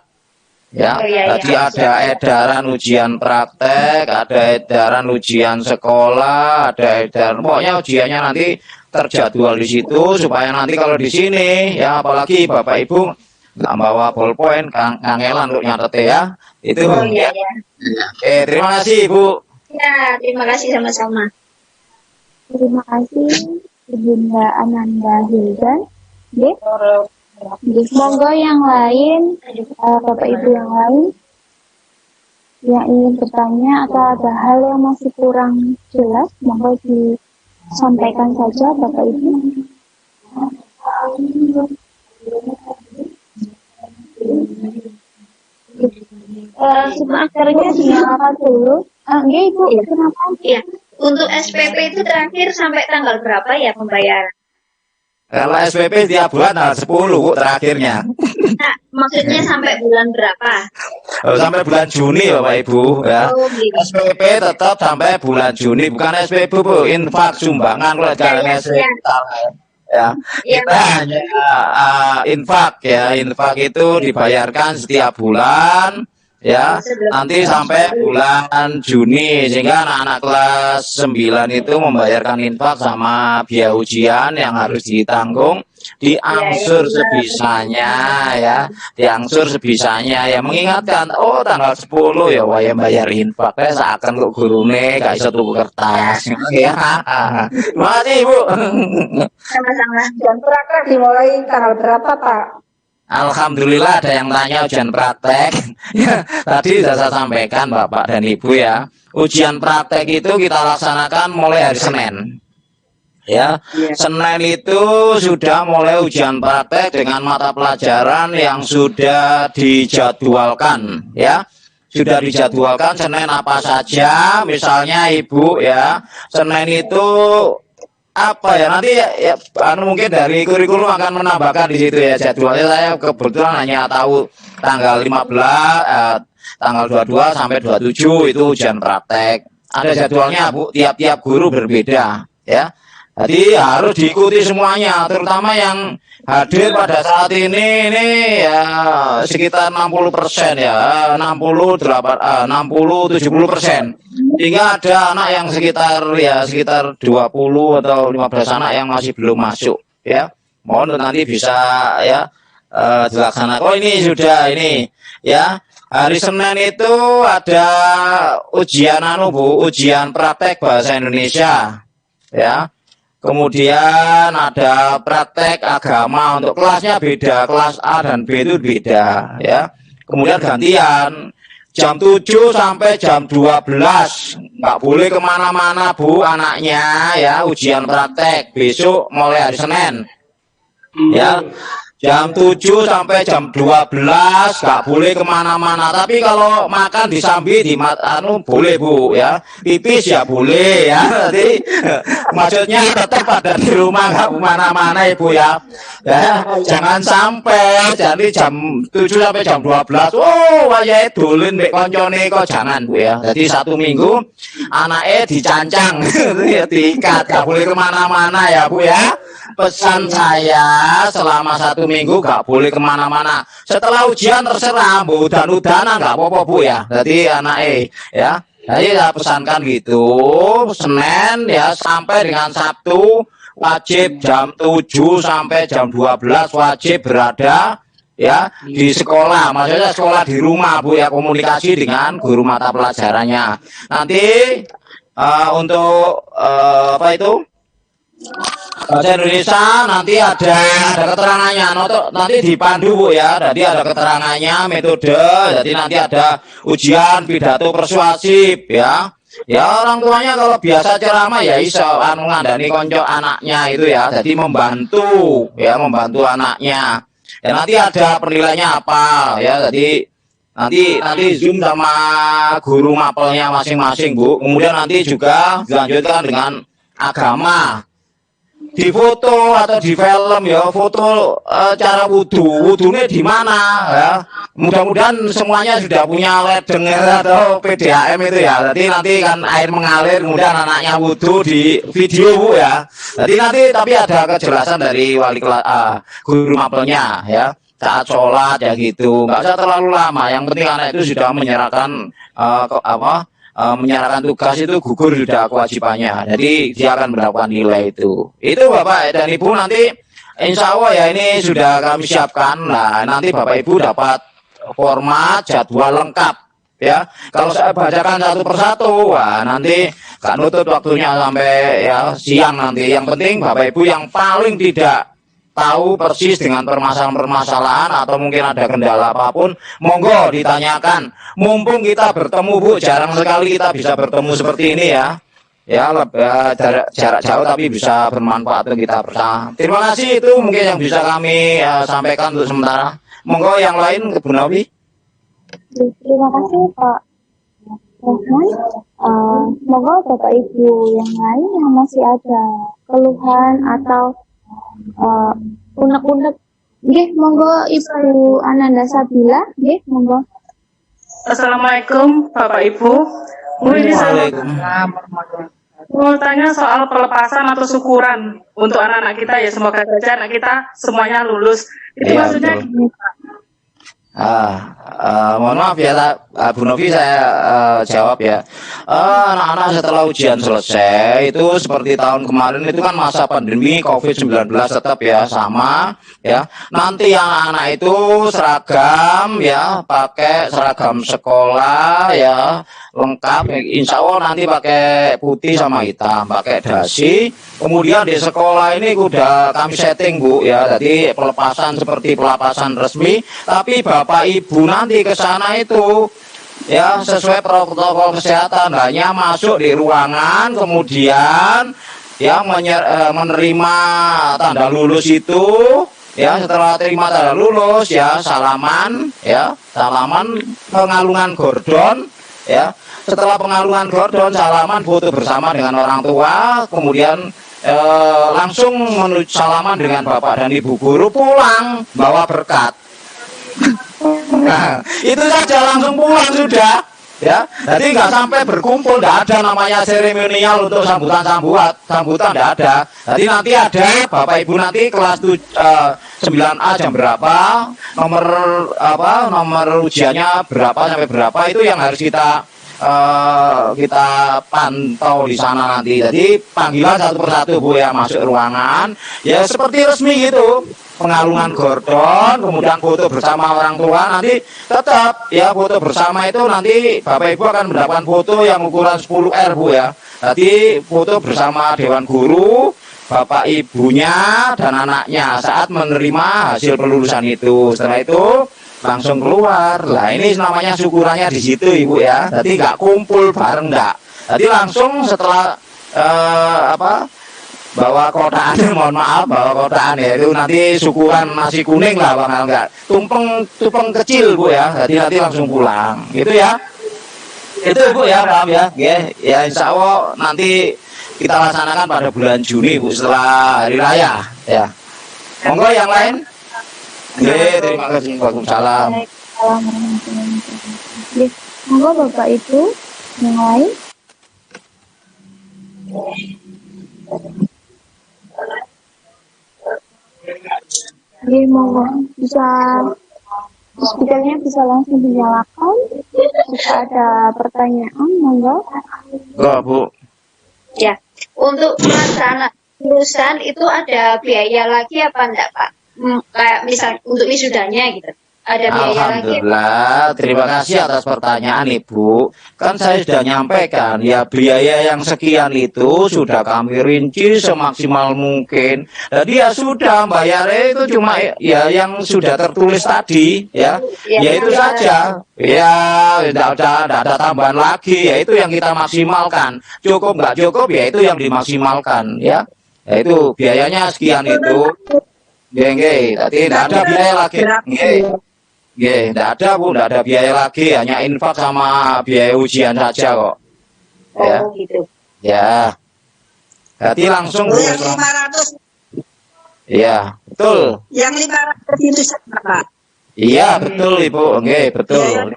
ya. Tadi ada edaran ujian praktek, ada edaran ujian sekolah, ada edaran pokoknya ujiannya nanti terjadwal di situ supaya nanti kalau di sini ya apalagi Bapak Ibu nggak bawa ballpoint kangelan untuk nyatet ya itu. Terima kasih Ibu. Ya, terima kasih sama-sama. Terima kasih Ibunda Ananda Hildan. Monggo yang lain, Bapak Ibu yang lain yang ingin bertanya atau ada hal yang masih kurang jelas, monggo disampaikan saja Bapak Ibu. Sebenarnya dinyalakan dulu. Enggak Ibu, kenapa? Iya. Untuk SPP itu terakhir sampai tanggal berapa ya pembayaran? Kalau SPP tiap bulan tanggal 10 Bu terakhirnya. Nah, maksudnya sampai bulan berapa? Sampai bulan Juni Bapak Ibu ya. SPP tetap sampai bulan Juni, bukan SPP Bu, infak sumbangan kalau jangan SPP ya. Kita hanya infak ya. Infak itu dibayarkan setiap bulan ya, nanti sampai bulan Juni, sehingga anak-anak kelas 9 itu membayarkan infak sama biaya ujian yang harus ditanggung, diangsur sebisanya ya, diangsur sebisanya ya, mengingatkan oh tanggal 10 ya waya bayar infak seakan kok gurune gak iso tuku kertas ya. Terima kasih Ibu. Sama-sama. Dan praktek dimulai tanggal berapa Pak? Alhamdulillah ada yang tanya ujian praktek. Tadi sudah saya sampaikan Bapak dan Ibu ya. Ujian praktek itu kita laksanakan mulai hari Senin. Ya, Senin itu sudah mulai ujian praktek dengan mata pelajaran yang sudah dijadwalkan ya. Sudah dijadwalkan Senin apa saja, misalnya Ibu ya. Senin itu apa ya nanti ya mungkin dari kurikulum akan menambahkan di situ ya jadwalnya. Saya kebetulan hanya tahu tanggal 15 tanggal 22 sampai 27 itu ujian praktek. Ada jadwalnya Bu, tiap-tiap guru berbeda ya. Jadi harus diikuti semuanya, terutama yang hadir pada saat ini ya sekitar 60% ya, 70% Sehingga ada anak yang sekitar 20 atau 15 anak yang masih belum masuk ya. Mohon nanti bisa ya dilaksanakan. Oh ini sudah ini ya. Hari Senin itu ada ujian ujian praktek bahasa Indonesia ya. Kemudian ada praktek agama, untuk kelasnya beda, kelas A dan B itu beda ya. Kemudian gantian jam 7 sampai jam 12 nggak boleh kemana-mana Bu anaknya ya, ujian praktek besok mulai hari Senin ya. Jam 7 sampai jam 12 nggak boleh kemana-mana. Tapi kalau makan disambi di boleh Bu ya. Pipis ya boleh ya. Jadi maksudnya tetap ada di rumah, nggak kemana-mana Ibu ya. Ya jangan sampai jadi jam 7 sampai jam 12. Oh wayahe dolen mbek koncone kok jangan Bu ya. Jadi 1 minggu anaknya dicancang diikat, nggak boleh kemana-mana ya Bu ya. Pesan saya selama 1 minggu gak boleh kemana-mana. Setelah ujian terserah, Bu udan-udanan gak apa-apa Bu ya. Jadi anaknya ya. Jadi saya pesankan gitu. Senin ya sampai dengan Sabtu wajib jam 7 sampai jam 12 wajib berada ya di sekolah. Maksudnya sekolah di rumah Bu ya, komunikasi dengan guru mata pelajarannya. Nanti untuk apa itu? Bahasa Indonesia nanti ada keterangannya, nanti dipandu Bu ya. Jadi ada keterangannya, metode. Jadi nanti ada ujian pidato persuasif ya. Ya orang tuanya kalau biasa ceramah ya iso ngandani konco anaknya itu ya. Jadi membantu anaknya. Ya nanti ada penilaiannya apa ya. Jadi nanti Zoom sama guru mapelnya masing-masing Bu. Kemudian nanti juga dilanjutkan dengan agama. Di foto atau di film ya, foto cara wudunya di mana ya. Mudah-mudahan semuanya sudah punya ledeng atau PDAM itu ya. Jadi nanti kan air mengalir, kemudian anaknya wudu di video Bu ya. Jadi nanti tapi ada kejelasan dari wali kelas guru mapelnya ya. Saat sholat ya gitu, nggak usah terlalu lama. Yang penting anak itu sudah menyerahkan menyerahkan tugas itu gugur sudah kewajibannya. Jadi dia akan mendapatkan nilai itu. Itu Bapak dan Ibu nanti insya Allah ya ini sudah kami siapkan. Nah nanti Bapak Ibu dapat format jadwal lengkap ya. Kalau saya bacakan satu persatu, wah nanti gak nutut waktunya sampai ya siang nanti. Yang penting Bapak Ibu yang paling tidak tahu persis dengan permasalahan-permasalahan atau mungkin ada kendala apapun, monggo ditanyakan. Mumpung kita bertemu Bu, jarang sekali kita bisa bertemu seperti ini ya. Ya jarak jauh tapi bisa bermanfaat untuk kita bersama. Terima kasih, itu mungkin yang bisa kami sampaikan untuk sementara. Monggo yang lain Bu Novi. Terima kasih Pak Rahman. Monggo Bapak Ibu yang lain yang masih ada keluhan atau unek-unek, nggih monggo Ibu Ananda Sabila, nggih monggo. Assalamualaikum Bapak Ibu. Bu ini saya mau tanya soal pelepasan atau syukuran untuk anak-anak kita ya, semoga saja anak kita semuanya lulus. Itu ya, maksudnya mohon maaf ya Bu Novi, saya jawab ya. Anak-anak setelah ujian selesai itu seperti tahun kemarin itu kan masa pandemi COVID-19 tetap ya sama ya. Nanti yang anak itu seragam ya, pakai seragam sekolah ya lengkap. Insya Allah nanti pakai putih sama hitam, pakai dasi. Kemudian di sekolah ini udah kami setting Bu ya, jadi pelepasan seperti pelepasan resmi. Tapi Bapak Ibu nanti ke sana itu ya sesuai protokol kesehatan, hanya masuk di ruangan, kemudian ya menerima tanda lulus itu ya. Setelah terima tanda lulus ya salaman pengalungan gordon ya. Setelah pengalungan gordon, salaman foto bersama dengan orang tua, kemudian langsung menuju salaman dengan Bapak dan Ibu guru, pulang bawa berkat. Nah, itu saja langsung pulang sudah ya. Jadi nggak sampai berkumpul, nggak ada namanya seremonial untuk sambutan nggak ada. Jadi nanti ada Bapak Ibu nanti kelas 9A jam berapa, nomor ujiannya berapa sampai berapa, itu yang harus kita kita pantau di sana nanti. Jadi panggilan satu persatu Bu ya, masuk ruangan ya seperti resmi gitu, pengalungan gordon, kemudian foto bersama orang tua. Nanti tetap ya foto bersama itu nanti Bapak Ibu akan mendapatkan foto yang ukuran 10R Bu ya. Jadi foto bersama Dewan Guru, Bapak Ibunya dan anaknya saat menerima hasil pelulusan itu. Setelah itu langsung keluar. Lah ini namanya syukurannya di situ Ibu ya. Jadi nggak kumpul bareng enggak. Jadi langsung setelah bawa kotaan, mohon maaf bawa kotaan ya, itu nanti syukuran nasi kuning lah Bang, enggak tumpeng kecil Bu ya. Jadi nanti langsung pulang. Gitu ya. Itu Bu ya, paham ya. Ya insya Allah nanti kita laksanakan pada bulan Juni Bu, setelah hari raya ya. Monggo yang lain. Terima kasih. Waalaikumsalam. Monggo Bapak Ibu yang lain. Oke, monggo bisa speakernya bisa langsung dinyalakan. Jika ada pertanyaan, monggo. Enggak Bu. Ya, untuk pelaksanaan lulusan itu ada biaya lagi apa enggak Pak? Kayak misal untuk wisudanya gitu, ada biaya lagi? Alhamdulillah, terima kasih atas pertanyaan Ibu. Kan saya sudah nyampaikan ya, biaya yang sekian itu sudah kami rinci semaksimal mungkin. Jadi ya sudah, bayarnya itu cuma ya yang sudah tertulis tadi ya, ya itu saja. Ya tidak ada tambahan lagi, ya itu yang kita maksimalkan. Cukup nggak cukup ya itu yang dimaksimalkan ya. Ya itu biayanya sekian itu. Nggih, tadi tidak ada biaya lagi. Nggih, tidak ada Bu, tidak ada biaya lagi, hanya infak sama biaya ujian saja kok. Ya. Oh gitu. Ya. Jadi langsung Bu. Yang 500. Iya, betul. Yang 500 itu sama Pak. Iya, betul Ibu. Nggih, betul.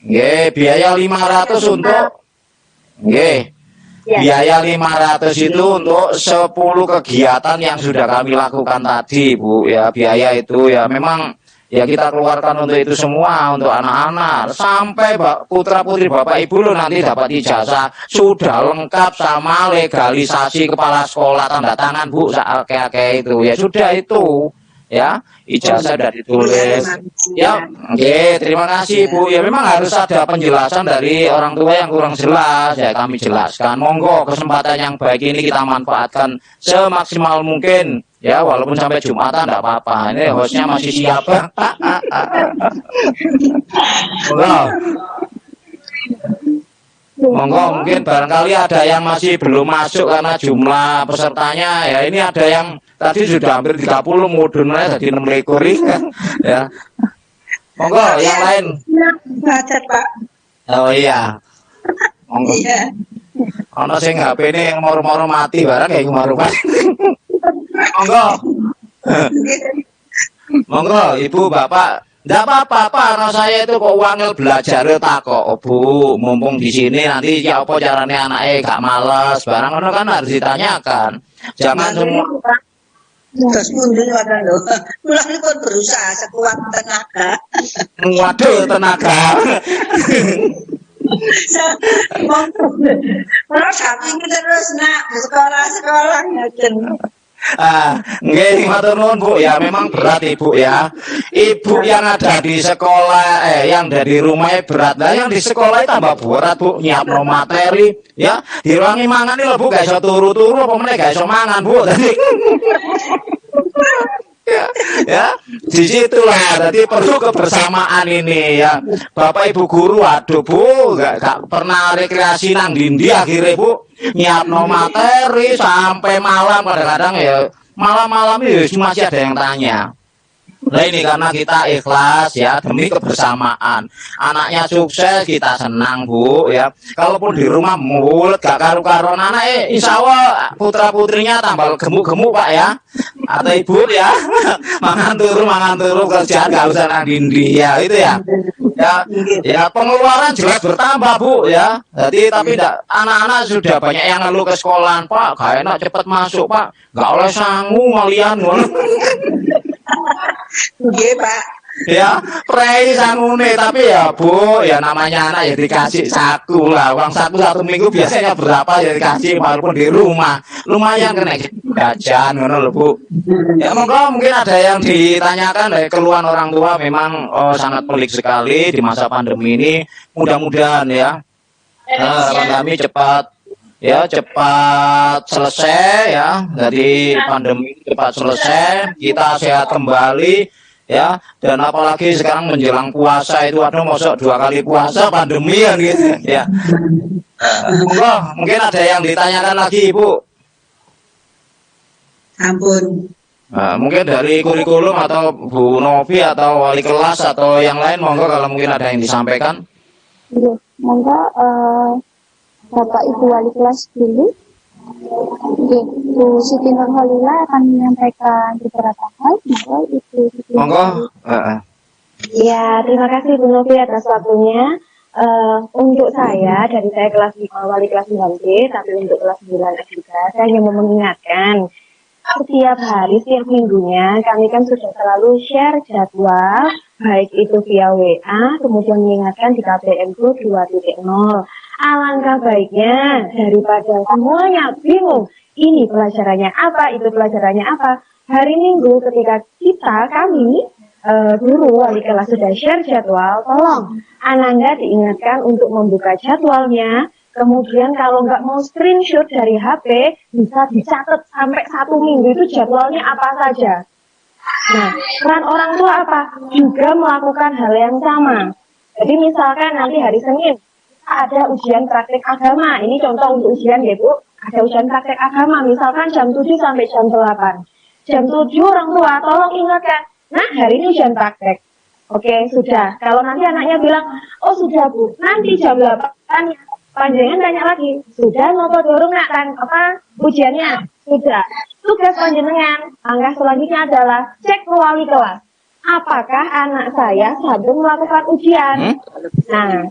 Nggih, biaya 500 untuk nggih. Biaya 500 itu untuk 10 kegiatan yang sudah kami lakukan tadi Bu ya. Biaya itu ya memang ya kita keluarkan untuk itu semua, untuk anak-anak sampai putra putri Bapak Ibu lo nanti dapat ijazah sudah lengkap sama legalisasi kepala sekolah, tanda tangan Bu, kayak itu ya sudah itu ya, ijazah sudah ditulis ya. Oke, terima kasih Bu ya. Memang harus ada penjelasan dari orang tua yang kurang jelas ya, kami jelaskan. Monggo kesempatan yang baik ini kita manfaatkan semaksimal mungkin ya, walaupun sampai Jumatan enggak apa-apa. Ini hostnya masih siap. Monggo mungkin barangkali ada yang masih belum masuk karena jumlah pesertanya ya, ini ada yang tadi sudah hampir 30 mudunnya jadi 6 ekor ya. Monggo yang lain. Baca Pak. Oh iya. Monggo. Iya. Ono sing HP-ne yang moro-moro mati barang kayak moro. Monggo. Monggo Ibu Bapak. Enggak apa-apa, Pak. Anak saya itu kok wangel belajar tak kok, oh, Bu. Mumpung di sini nanti ya apa caranya anaknya gak males. Barang ono kan harus ditanyakan. Jangan semua terus mundur wadah lho. Mulai pun berusaha sekuat tenaga. Waduh, tenaga. Kalau samping terus nak sekolah ngeten. Nggih, matur nuwun Bu ya, memang berat Ibu ya. Ibu yang ada di sekolah yang dari rumahnya berat. Lah yang di sekolah tambah berat Bu, nyiapno materi ya. Diruangi mangan lho Bu, gak iso turu-turu apa meneh gak iso mangan Bu. Ya, di situlah jadi perlu kebersamaan ini ya. Bapak Ibu guru, aduh Bu, gak pernah rekreasi nang dindi akhirnya Bu nyiapno materi sampai malam, kadang-kadang ya malam-malam itu masih ada yang tanya. Nah ini karena kita ikhlas ya, demi kebersamaan. Anaknya sukses kita senang Bu ya. Kalaupun di rumah mulut gak karu-karuan anaknya, insya Allah putra putrinya tambah gemuk-gemuk Pak ya. Atau Ibu ya, mangan turu kerjaan gak usah nang dindi ya, itu ya. Ya pengeluaran jelas bertambah Bu ya. Jadi tapi anak-anak sudah banyak yang ngeluh ke sekolahan, Pak gak enak cepet masuk Pak, gak oleh sangu malian. Nggih Pak, Ya, prei sangune, tapi ya Bu, ya namanya anak ya dikasih saku lah. Uang saku 1 minggu biasanya berapa ya dikasih, walaupun di rumah. Lumayan kena jajan ngono lho Bu. Ya mungkin ada yang ditanyakan dari keluhan orang tua, memang sangat pelik sekali di masa pandemi ini. Mudah-mudahan ya harapan kami cepat selesai ya, dari pandemi cepat selesai, kita sehat kembali ya. Dan apalagi sekarang menjelang puasa itu, aduh mosok 2 kali puasa pandemi kan gitu ya. Mungkin ada yang ditanyakan lagi Ibu. Ampun. Mungkin dari kurikulum atau Bu Novi atau wali kelas atau yang lain, monggo kalau mungkin ada yang disampaikan. Iya, monggo Bapak Ibu wali kelas dulu. Oke, Bu Siti Nurholila akan menyampaikan beberapa hal. Monggo Ibu Siti. Monggo. Ya, terima kasih Bu Novi atas waktunya. Untuk saya, dari saya kelas wali kelas 9B, tapi untuk kelas 9 juga, saya hanya mau mengingatkan, setiap hari, setiap minggunya, kami kan sudah selalu share jadwal, baik itu via WA, kemudian mengingatkan di KBM Group 2.0. Alangkah baiknya, daripada semuanya bingung, ini pelajarannya apa, itu pelajarannya apa, hari Minggu ketika kami, guru wali kelas sudah share jadwal, tolong Ananda diingatkan untuk membuka jadwalnya. Kemudian kalau nggak mau screenshot dari HP, bisa dicatat sampai 1 minggu itu jadwalnya apa saja. Nah, peran orang tua apa? Juga melakukan hal yang sama. Jadi misalkan nanti hari Senin ada ujian praktek agama. Ini contoh untuk ujian ya Bu. Ada ujian praktek agama, misalkan jam 7 sampai jam 8. Jam 7 orang tua tolong ingatkan, nah hari ini ujian praktek. Oke, sudah. Kalau nanti anaknya bilang, oh sudah Bu, nanti jam 8 panjenengan tanya lagi, sudah nopo dorong nak kan apa ujiannya? Sudah. Tugas panjenengan, langkah selanjutnya adalah cek ke wali kelas. Apakah anak saya sedang melakukan ujian? Nah,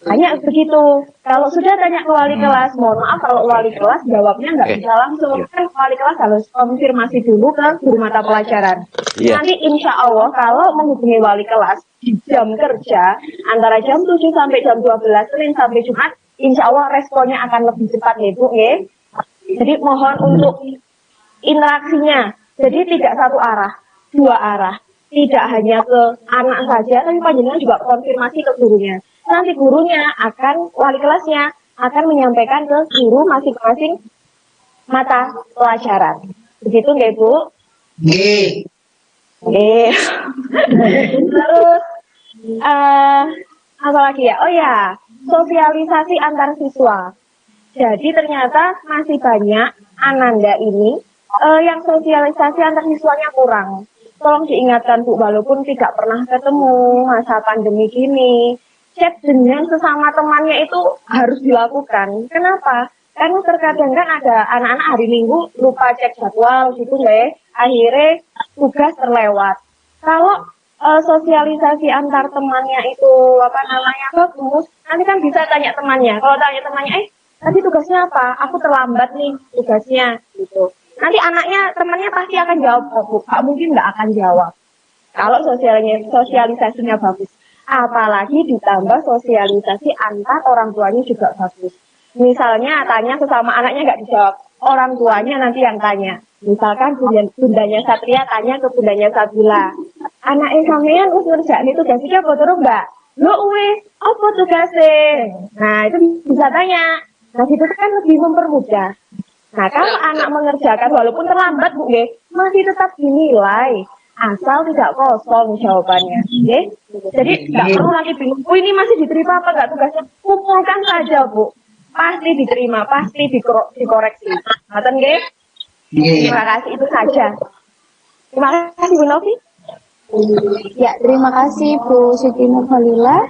hanya begitu. Kalau sudah tanya ke wali kelas, mohon maaf kalau wali kelas jawabnya nggak bisa langsung. Kan wali kelas harus konfirmasi dulu ke guru mata pelajaran. Nanti insya Allah kalau menghubungi wali kelas di jam kerja antara jam 7 sampai jam 12 Senin sampai Jumat, insya Allah responnya akan lebih cepat ya Bu. Jadi mohon untuk interaksinya. Jadi tidak satu arah, 2 arah. Tidak hanya ke anak saja, tapi panjenengan juga konfirmasi ke gurunya. Nanti gurunya wali kelasnya akan menyampaikan ke guru masing-masing mata pelajaran. Begitu nggak Bu? Terus apa lagi ya? Oh ya, sosialisasi antar siswa. Jadi ternyata masih banyak Ananda ini yang sosialisasi antar siswanya kurang. Tolong diingatkan Bu, walaupun tidak pernah ketemu masa pandemi gini, chat dengan sesama temannya itu harus dilakukan. Kenapa? Karena terkadang kan ada anak-anak hari Minggu lupa cek jadwal gitu nggak, akhirnya tugas terlewat. Kalau sosialisasi antar temannya itu bagus, nanti kan bisa tanya temannya. Kalau tanya temannya, tadi tugasnya apa? Aku terlambat nih tugasnya gitu. Nanti temannya pasti akan jawab, Bu. Gak mungkin nggak akan jawab. Kalau sosialisasinya bagus. Apalagi ditambah sosialisasi antar orang tuanya juga bagus. Misalnya tanya sesama anaknya nggak dijawab, orang tuanya nanti yang tanya. Misalkan bundanya Satria tanya ke bundanya Sabila, anaknya sampean wis ngerjain tugasnya apa terus Mbak? Lo apa tugasnya? Nah itu bisa tanya. Nah itu kan lebih mempermudah. Nah kalau anak mengerjakan walaupun terlambat Bu, masih tetap dinilai. Asal tidak kosong jawabannya, Jadi nggak perlu lagi bingung, ini masih diterima apa nggak tugasnya? Kumpulkan saja Bu, pasti diterima, pasti dikoreksi. Ngaten nggih? Terima kasih, itu saja. Terima kasih Bu Novi. Ya, terima kasih Bu Siti Nurholila.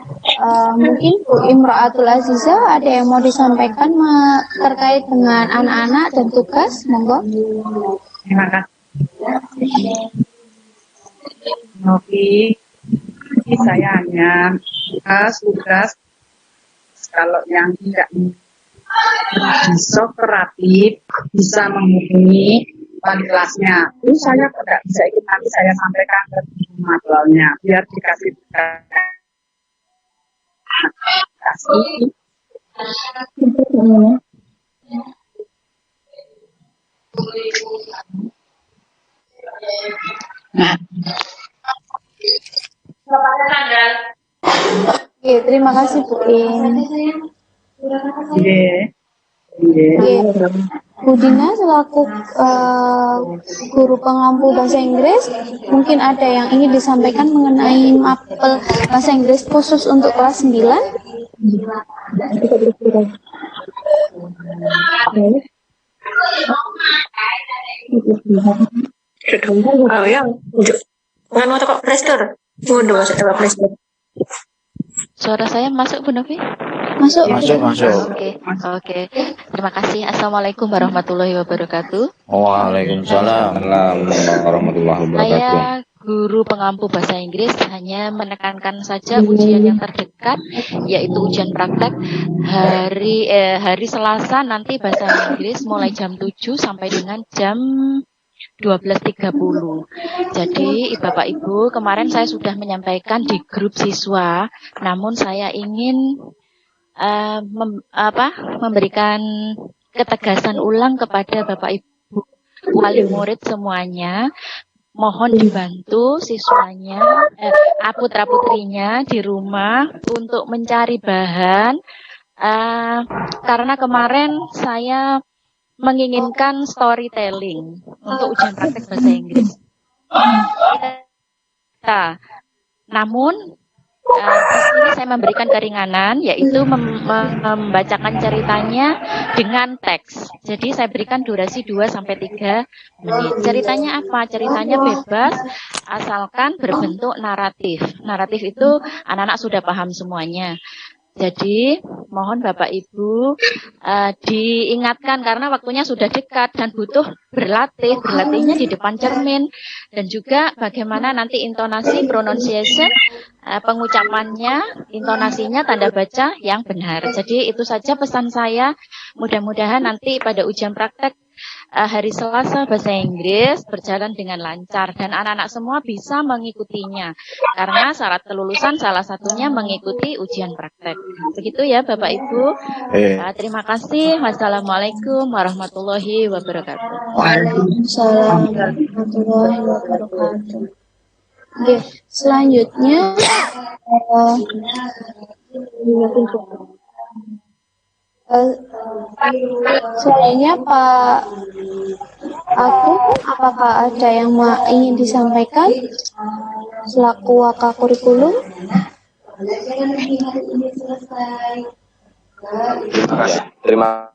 Mungkin Bu Imraatul Aziza ada yang mau disampaikan terkait dengan anak-anak dan tugas, monggo. Terima kasih. Novi, saya hanya tugas kalau yang tidak bisa kooperatif bisa menghubungi wali kelasnya. Itu saya tidak bisa ikut, nanti saya sampaikan ke manualnya biar dikasih Oke, terima kasih Bu In. Oke, Bu Dina selaku guru pengampu bahasa Inggris, mungkin ada yang ingin disampaikan mengenai mapel bahasa Inggris khusus untuk kelas 9? Oh ya, nggak mau kok Playstore. Waduh, masuk ke Playstore. Suara saya masuk, Bu Novi? Masuk. Oke. Terima kasih. Assalamualaikum warahmatullahi wabarakatuh. Waalaikumsalam warahmatullahi wabarakatuh. Saya guru pengampu bahasa Inggris, hanya menekankan saja ujian yang terdekat, yaitu ujian praktek hari Selasa nanti bahasa Inggris mulai jam 7 sampai dengan jam 12.30. Jadi Bapak Ibu, kemarin saya sudah menyampaikan di grup siswa, namun saya ingin memberikan ketegasan ulang kepada Bapak Ibu wali murid semuanya. Mohon dibantu siswanya, putra-putrinya di rumah untuk mencari bahan, karena kemarin saya menginginkan storytelling untuk ujian praktek bahasa Inggris. Namun di sini saya memberikan keringanan, yaitu membacakan ceritanya dengan teks. Jadi saya berikan durasi 2-3 menit. Ceritanya apa? Ceritanya bebas, asalkan berbentuk naratif. Naratif itu anak-anak sudah paham semuanya. Jadi mohon Bapak Ibu diingatkan karena waktunya sudah dekat dan butuh berlatihnya di depan cermin, dan juga bagaimana nanti intonasi, pronunciation, pengucapannya, intonasinya, tanda baca yang benar. Jadi itu saja pesan saya. Mudah-mudahan nanti pada ujian praktek hari Selasa bahasa Inggris berjalan dengan lancar dan anak-anak semua bisa mengikutinya, karena syarat kelulusan salah satunya mengikuti ujian praktek. Begitu ya Bapak Ibu. Terima kasih. Wassalamualaikum warahmatullahi wabarakatuh. Waalaikumsalam warahmatullahi wabarakatuh. Oke, selanjutnya selanjutnya Pak Aku, apakah ada yang ingin disampaikan selaku wakil kurikulum? Terima.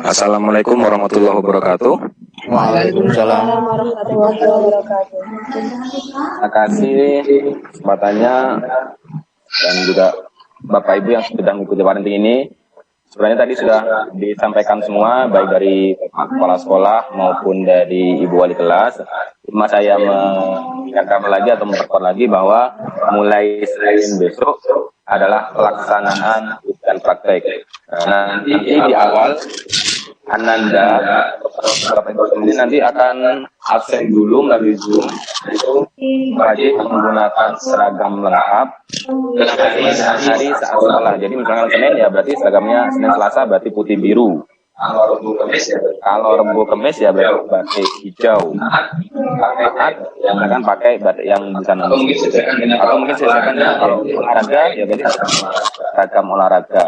Assalamualaikum warahmatullahi wabarakatuh. Waalaikumsalam warahmatullahi wabarakatuh. Terima kasih kesempatannya dan juga Bapak Ibu yang sudah mengikuti parenting ini. Sebenarnya tadi sudah disampaikan semua, baik dari kepala sekolah maupun dari Ibu Wali kelas. Cuma saya mengingatkan lagi atau memperkuat lagi bahwa mulai Senin besok adalah pelaksanaan ujian praktek. Nanti di awal Ananda ini nanti akan absen dulu melalui Zoom, itu wajib menggunakan seragam lengkap hari saat sekolah. Jadi misalnya Senin ya berarti seragamnya Senin Selasa berarti putih biru. Kalau Rebo Kemis ya berarti batik hijau. Jumat akan pakai batik yang bisa nangis. Atau mungkin sesuaikan kalau olahraga ya berarti seragam olahraga.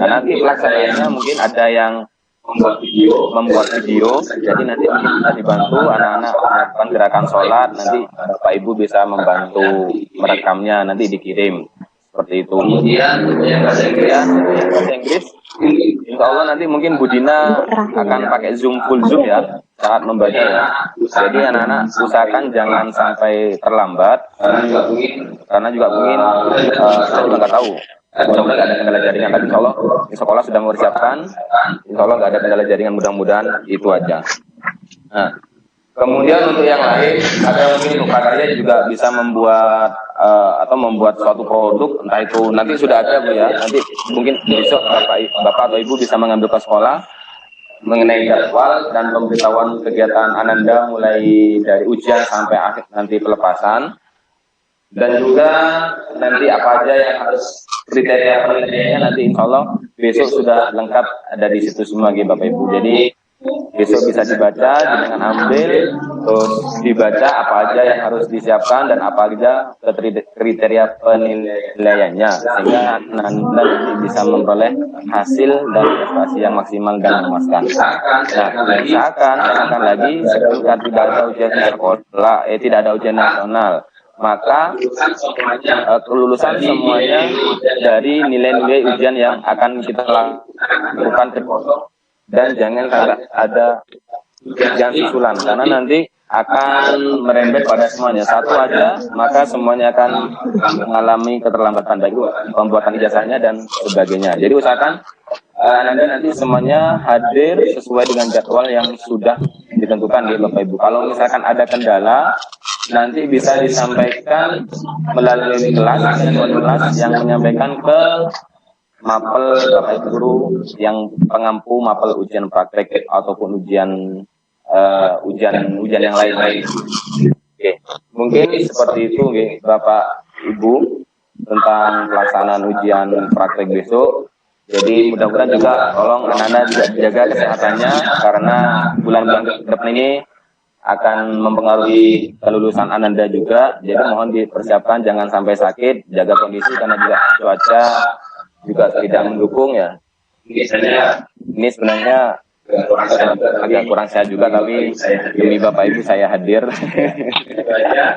Nah nanti pelaksanaannya mungkin ada yang membuat video, jadi nanti kita dibantu anak-anak melakukan gerakan sholat, nanti Bapak Ibu bisa membantu merekamnya, nanti dikirim seperti itu. Kemudian bahasa Inggris, insya Allah nanti mungkin Bu Dina akan pakai Zoom, full Zoom ya saat membaca ya. Jadi anak-anak usahakan jangan sampai terlambat, karena juga mungkin saya juga nggak tahu. Insya Allah nggak ada kendala jaringan, tapi insya Allah di sekolah sudah mempersiapkan. Insya Allah nggak ada kendala jaringan, mudah-mudahan itu aja. Nah, kemudian untuk yang lain, ada mungkin prakarya juga bisa membuat atau membuat suatu produk, entah itu nanti sudah ada Bu ya. Nanti mungkin besok Bapak atau Ibu bisa mengambil ke sekolah mengenai jadwal dan pemberitahuan kegiatan Ananda mulai dari ujian sampai akhir nanti pelepasan, dan juga nanti apa aja yang harus kriteria-kriterianya nanti insya Allah besok sudah lengkap ada di situ semua Bapak Ibu. Jadi besok bisa dibaca, dengan ambil, terus dibaca apa aja yang harus disiapkan dan apa aja kriteria penilaiannya, sehingga Anda nanti bisa memperoleh hasil dan prestasi yang maksimal dan memuaskan. Nah, misalkan lagi ketika tidak ada ujian sekolah, tidak ada ujian nasional, maka kelulusan semuanya dari nilai-nilai ujian yang akan kita lakukan ke dan jangan ada ujian susulan karena nanti akan merembet pada semuanya. Satu aja maka semuanya akan mengalami keterlambatan baik pembuatan ijazahnya dan sebagainya. Jadi usahakan Anda nanti semuanya hadir sesuai dengan jadwal yang sudah ditentukan di Bapak Ibu. Kalau misalkan ada kendala nanti bisa disampaikan melalui kelas yang menyampaikan ke mapel Bapak Ibu guru yang pengampu mapel ujian praktek ataupun ujian yang lain. Oke. Mungkin seperti itu Bapak Ibu tentang pelaksanaan ujian praktek besok. Jadi mudah-mudahan juga tolong anak-anak juga dijaga kesehatannya karena bulan-bulan ke depan ini akan mempengaruhi kelulusan Ananda juga. Jadi mohon dipersiapkan jangan sampai sakit, jaga kondisi karena juga cuaca juga tidak mendukung ya. Ini sebenarnya agak kurang sehat juga, tapi demi Bapak Ibu saya hadir.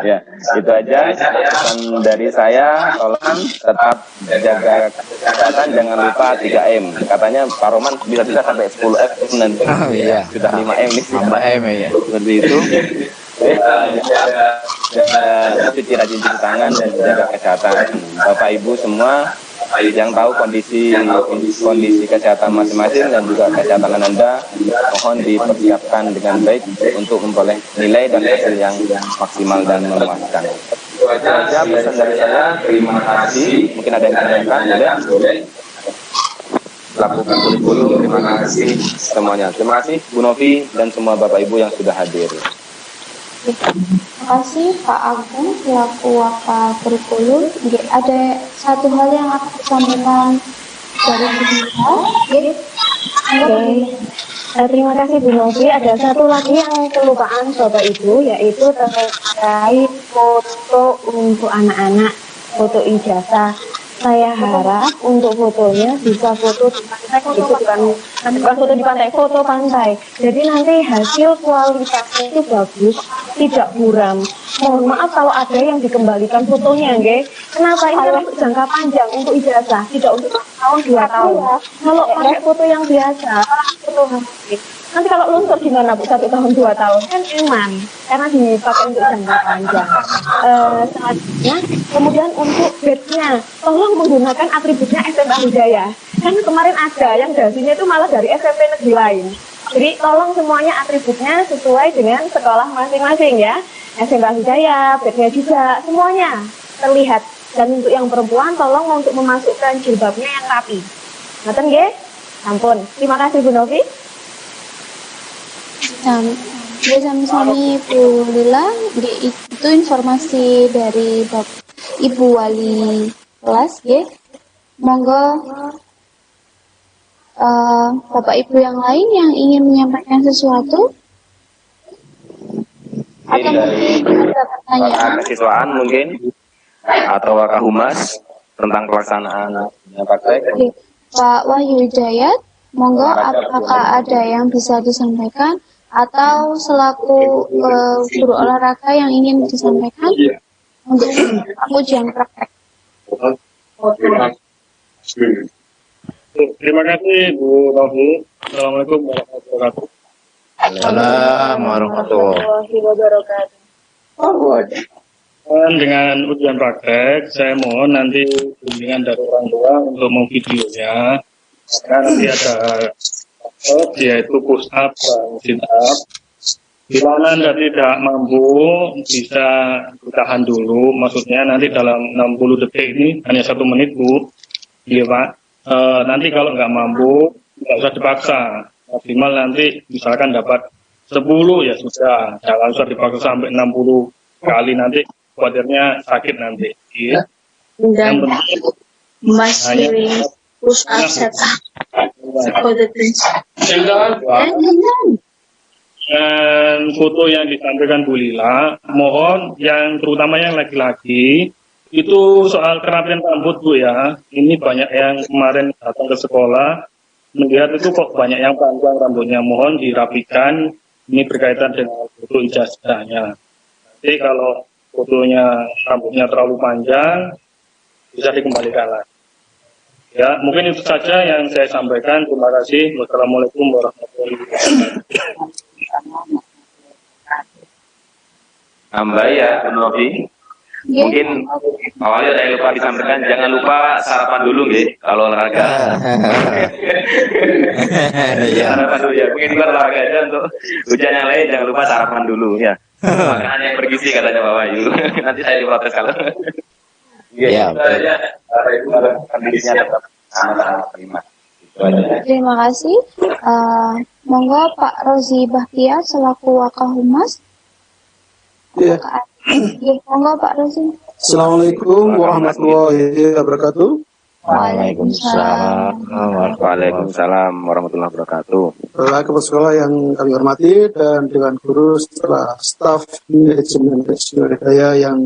Ya, itu aja pesan dari saya. Tolong tetap jaga kesehatan, jangan lupa 3M. Katanya Pak Roman bisa sampai 10M nanti. Oh, iya. Sudah 5M nih. 5M ya. Seperti itu. Cuci rajin cuci tangan dan jaga kesehatan. Bapak Ibu semua yang tahu kondisi kesehatan masing-masing dan juga kesehatan Anda, mohon dipersiapkan dengan baik untuk memperoleh nilai dan hasil yang maksimal dan memuaskan. Itu aja pesan dari saya. Terima kasih. Mungkin ada yang tanyakan, boleh. Lakukan kurikulum. Terima kasih semuanya. Terima kasih Bu Novi dan semua Bapak Ibu yang sudah hadir. Terima kasih Pak Agung selaku Wakil Kurikulum. Ada satu hal yang akan disampaikan dari kita. Terima kasih Bu Novi. Ada satu lagi yang kelupaan Bapak Ibu, yaitu terkait foto untuk anak-anak, foto ijazah. Saya harap untuk fotonya bisa foto di pantai, itu bukan foto di pantai, foto pantai. Jadi nanti hasil kualitasnya itu bagus, tidak buram. Mohon maaf kalau ada yang dikembalikan fotonya, nggih. Kenapa ini untuk jangka panjang untuk ijazah, tidak untuk tahun 2 tahun. Kalau pakai foto yang biasa, foto HP. Nanti kalau luntur gimana Bu, 1 tahun 2 tahun kan aman karena dipakai untuk jangka panjang. Selanjutnya, kemudian untuk badge-nya, tolong menggunakan atributnya SMA Hidayah. Kan kemarin ada yang dasinya itu malah dari SMP negeri lain. Jadi tolong semuanya atributnya sesuai dengan sekolah masing-masing ya. SMA Hidayah, badge-nya juga, semuanya terlihat. Dan untuk yang perempuan, tolong untuk memasukkan jilbabnya yang rapi. Ngaten nggih? Ampun. Terima kasih Bu Novi. Sami-sami Bu Lila, itu informasi dari Ibu Wali kelas, ya. Monggo Bapak Ibu yang lain yang ingin menyampaikan sesuatu atau mungkin ada pertanyaan. Kesiswaan mungkin atau Wakahumas tentang pelaksanaan praktek. Pak Wahyu Hidayat, monggo apakah ada yang bisa disampaikan atau selaku guru olahraga yang ingin disampaikan untuk ujian praktek. Terima kasih Bu Novi. Assalamualaikum warahmatullahi wabarakatuh. Assalamualaikum warahmatullahi wabarakatuh. Dengan ujian praktek, saya mohon nanti bimbingan dari orang tua untuk memvideonya. Nanti ada yaitu push up dan sit up. Bila Anda tidak mampu, bisa ditahan dulu. Maksudnya nanti dalam 60 detik ini, hanya 1 menit Bu. Iya Pak. Nanti kalau nggak mampu, nggak usah dipaksa. maksimal nanti misalkan dapat 10 ya sudah, jangan usah dipaksa sampai 60 kali, nanti khawatirnya sakit nanti. Ya. Dan Yang penting Mas hanya doing push up set up for the things. dan foto yang disampaikan Bu Lila, mohon yang terutama yang laki-laki itu soal kerapian rambut Bu ya. Ini banyak yang kemarin datang ke sekolah melihat itu kok banyak yang panjang rambutnya, mohon dirapikan. Ini berkaitan dengan foto ijazahnya. Nanti kalau fotonya rambutnya terlalu panjang bisa dikembalikan lagi. Ya, mungkin itu saja yang saya sampaikan. Terima kasih. Wassalamualaikum warahmatullahi wabarakatuh. Nambah ya, Bu Novi. Mungkin awalnya ada yang lupa disampaikan, jangan lupa sarapan dulu nggih kalau olahraga. Sarapan dulu ya. Mungkin bukan olahraga aja, untuk hujan yang lain jangan lupa sarapan dulu ya. Makanan yang bergizi katanya Pak Wahyu. Nanti saya diprotes kalau. Ya, kondisinya tetap sama-sama terima. Terima kasih. Monggo Pak Rozi Bahtiar selaku Wakahumas. Ya. Monggo Pak Rozi. Assalamualaikum warahmatullahi wabarakatuh. Waalaikumsalam. Waalaikumsalam warahmatullahi wabarakatuh. Kepala sekolah yang kami hormati dan dengan guru serta staf manajemen Hidayah yang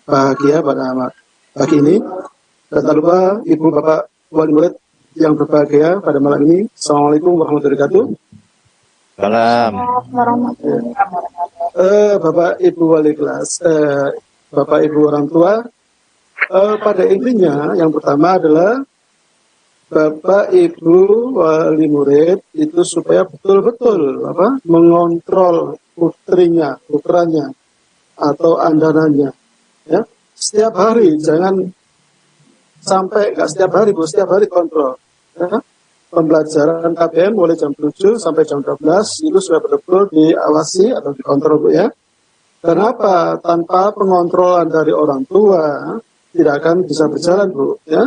bahagia pada pagi ini. Dan tak lupa Ibu Bapak Wali Murid yang berbahagia pada malam ini. Assalamualaikum warahmatullahi wabarakatuh. Salam. Bapak Ibu Wali kelas, Bapak Ibu orang tua, pada intinya yang pertama adalah Bapak Ibu Wali Murid itu supaya betul-betul mengontrol putranya atau andanannya, ya. Setiap hari, jangan sampai nggak setiap hari, Bu, setiap hari kontrol. Ya. Pembelajaran KBM mulai jam 7 sampai jam 12 itu sudah betul-betul diawasi atau dikontrol, Bu, ya. Kenapa? Tanpa pengontrolan dari orang tua tidak akan bisa berjalan, Bu, ya.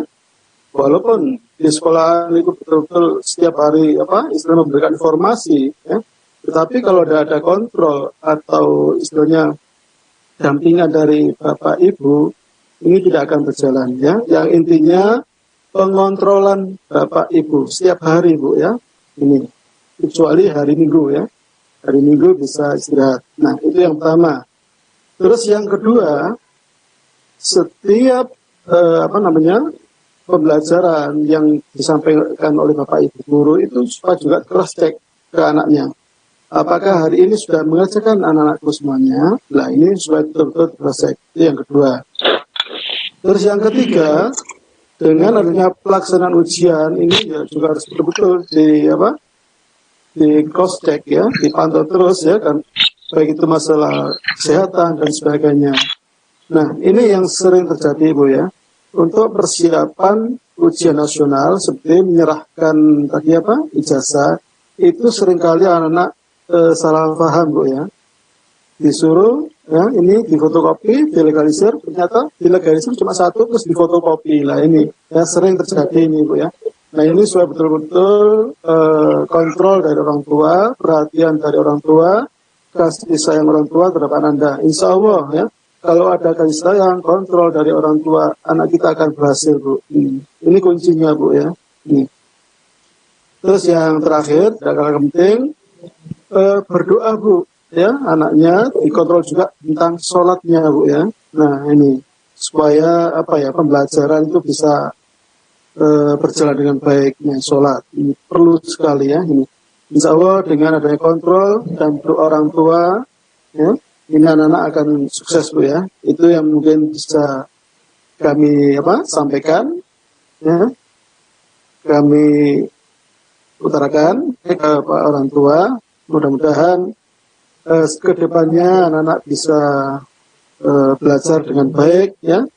Walaupun di sekolah itu betul-betul setiap hari istilahnya memberikan informasi, ya. Tetapi kalau tidak ada kontrol atau istilahnya dampingan dari Bapak Ibu, ini tidak akan berjalan, ya. Yang intinya pengontrolan Bapak Ibu setiap hari, Bu, ya. Ini kecuali hari Minggu, ya. Hari Minggu bisa istirahat. Nah, itu yang pertama. Terus yang kedua, setiap pembelajaran yang disampaikan oleh Bapak Ibu guru itu supaya juga cross check ke anaknya. Apakah hari ini sudah mengerjakan anak-anakku semuanya? Nah, ini supaya betul-betul cross check. Itu yang kedua. Terus yang ketiga, dengan adanya pelaksanaan ujian ini ya juga harus betul-betul di cross check, ya, dipantau terus, ya kan, baik itu masalah kesehatan dan sebagainya. Nah, ini yang sering terjadi, Bu, ya. Untuk persiapan ujian nasional seperti menyerahkan tadi ijazah, itu seringkali anak-anak salah paham, Bu, ya. Disuruh, ya, ini difotokopi, dilegalisir, ternyata dilegalisir cuma satu terus difotokopi. Lah ini ya sering terjadi ini, Bu, ya. Nah, ini supaya betul-betul kontrol dari orang tua, perhatian dari orang tua, kasih sayang orang tua terhadap Anda. Insya Allah, ya, kalau ada kasih sayang, kontrol dari orang tua, anak kita akan berhasil, Bu. Ini kuncinya, Bu, ya. Ini. Terus yang terakhir, tidak kalah penting, berdoa, Bu, ya, anaknya dikontrol juga tentang sholatnya, Bu, ya. Nah, ini supaya pembelajaran itu bisa berjalan dengan baik. Nah, sholat ini perlu sekali, ya. Ini insya Allah dengan adanya kontrol dan doa orang tua, ya, ini anak-anak akan sukses, Bu, ya. Itu yang mungkin bisa kami sampaikan, ya. Kami utarakan ke Pak orang tua. Mudah-mudahan ke depannya anak-anak bisa belajar dengan baik, ya,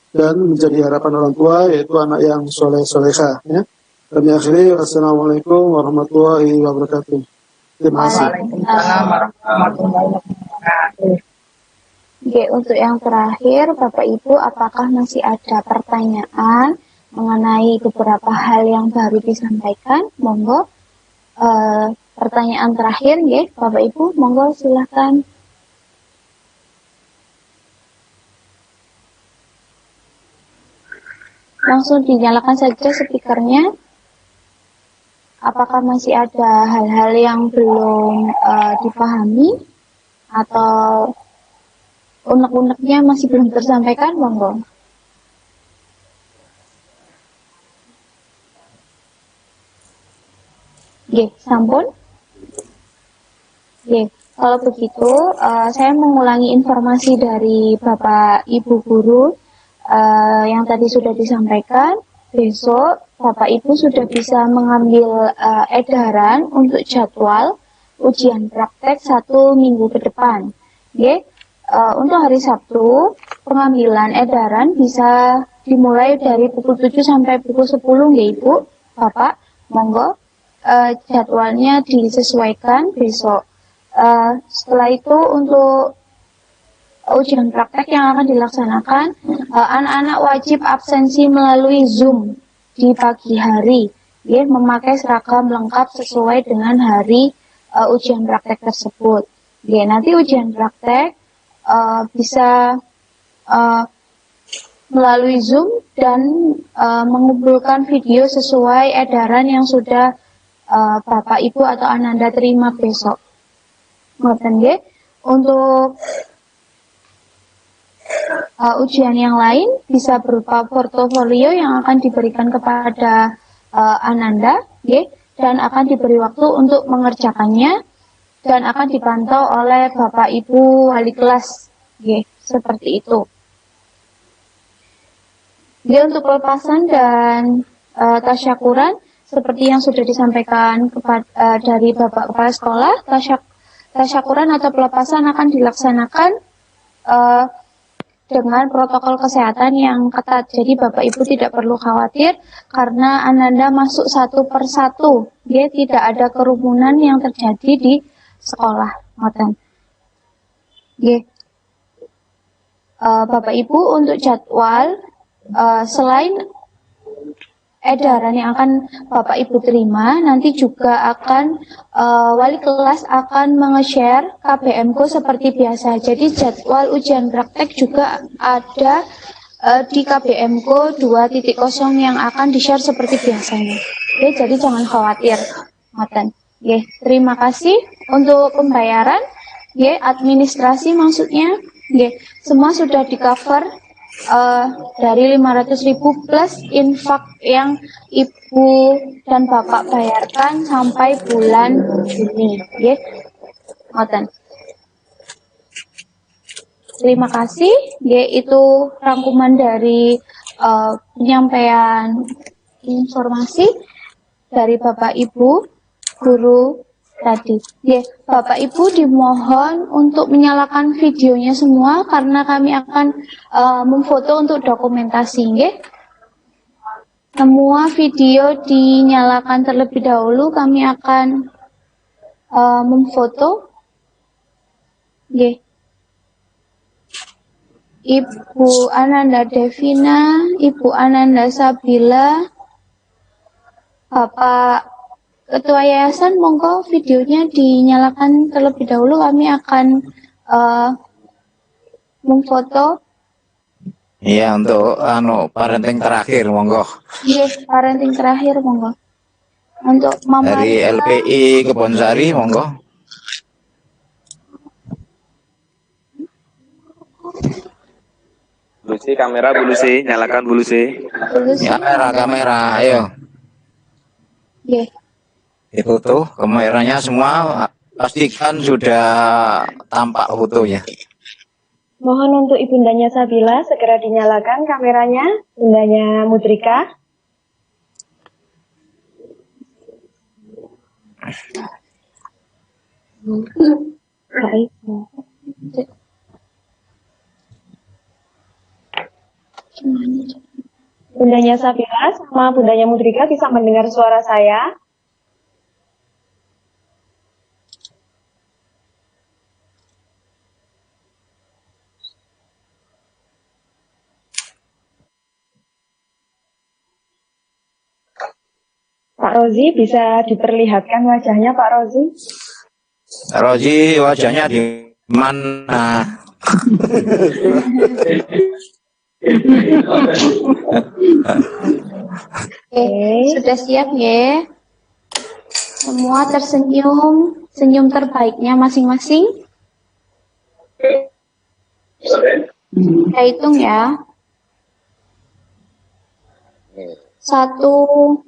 dan menjadi harapan orang tua, yaitu anak yang soleh-solehah, ya. Kami akhiri, wassalamualaikum warahmatullahi wabarakatuh. Terima kasih. Waalaikumsalam warahmatullahi wabarakatuh. Oke, untuk yang terakhir, Bapak Ibu, apakah masih ada pertanyaan mengenai beberapa hal yang baru disampaikan? Monggo, pertanyaan terakhir ya, Bapak Ibu, monggo silahkan. Langsung dinyalakan saja speakernya. Apakah masih ada hal-hal yang belum dipahami atau unek-uneknya masih belum tersampaikan, monggo. Oke, sampun. Oke, kalau begitu saya mengulangi informasi dari Bapak Ibu Guru yang tadi sudah disampaikan. Besok Bapak Ibu sudah bisa mengambil edaran untuk jadwal ujian praktek 1 minggu ke depan. Oke, untuk hari Sabtu pengambilan edaran bisa dimulai dari pukul 7 sampai pukul 10 ya Ibu, Bapak, monggo. Jadwalnya disesuaikan besok. Setelah itu untuk ujian praktek yang akan dilaksanakan, anak-anak wajib absensi melalui Zoom di pagi hari, ya, memakai seragam lengkap sesuai dengan hari ujian praktek tersebut. Ya, nanti ujian praktek bisa melalui Zoom dan mengumpulkan video sesuai edaran yang sudah Bapak Ibu atau Ananda terima besok. Ngoten nggih. Untuk ujian yang lain bisa berupa portofolio yang akan diberikan kepada Ananda, nggih, dan akan diberi waktu untuk mengerjakannya dan akan dipantau oleh Bapak Ibu wali kelas, nggih, seperti itu. Nggih, untuk pelepasan dan tasyakuran seperti yang sudah disampaikan dari Bapak Kepala Sekolah, tasyakuran atau pelepasan akan dilaksanakan dengan protokol kesehatan yang ketat. Jadi Bapak Ibu tidak perlu khawatir karena Ananda masuk satu persatu. Dia tidak ada kerumunan yang terjadi di sekolah. Bapak Ibu, untuk jadwal selain edaran yang akan Bapak Ibu terima, nanti juga akan wali kelas akan menge-share KBM-ku seperti biasa. Jadi jadwal ujian praktek juga ada di KBM-ku 2.0 yang akan di-share seperti biasanya. Oke, jadi jangan khawatir. Oke, terima kasih untuk pembayaran. Oke, administrasi maksudnya. Oke, semua sudah di-cover. Dari 500.000 plus infak yang Ibu dan Bapak bayarkan sampai bulan Juni, ya. Terima kasih, yaitu rangkuman dari penyampaian informasi dari Bapak Ibu guru tadi. Ya, Bapak Ibu dimohon untuk menyalakan videonya semua karena kami akan memfoto untuk dokumentasi, nggih. Semua video dinyalakan terlebih dahulu, kami akan memfoto. Nggih. Ibu Ananda Devina, Ibu Ananda Sabila, Bapak Ketua Yayasan, monggo videonya dinyalakan terlebih dahulu. Kami akan memfoto. Iya, untuk parenting terakhir, monggo. Iya, parenting terakhir, monggo. Untuk Mama Dari LPI Kebonsari, monggo. Bu Lucy, kamera Bu Lucy, nyalakan Bu Lucy. Kamera, ayo. Iya. Itu tuh kameranya semua pastikan sudah tampak fotonya. Mohon untuk Ibundanya Sabila segera dinyalakan kameranya, Bundanya Mudrika. Baik. Bundanya Sabila sama Bundanya Mudrika bisa mendengar suara saya? Pak Rozi, bisa diperlihatkan wajahnya Pak Rozi? Rozi, wajahnya di mana? Sudah siap ya? Semua tersenyum, senyum terbaiknya masing-masing. Saya hitung ya. 1,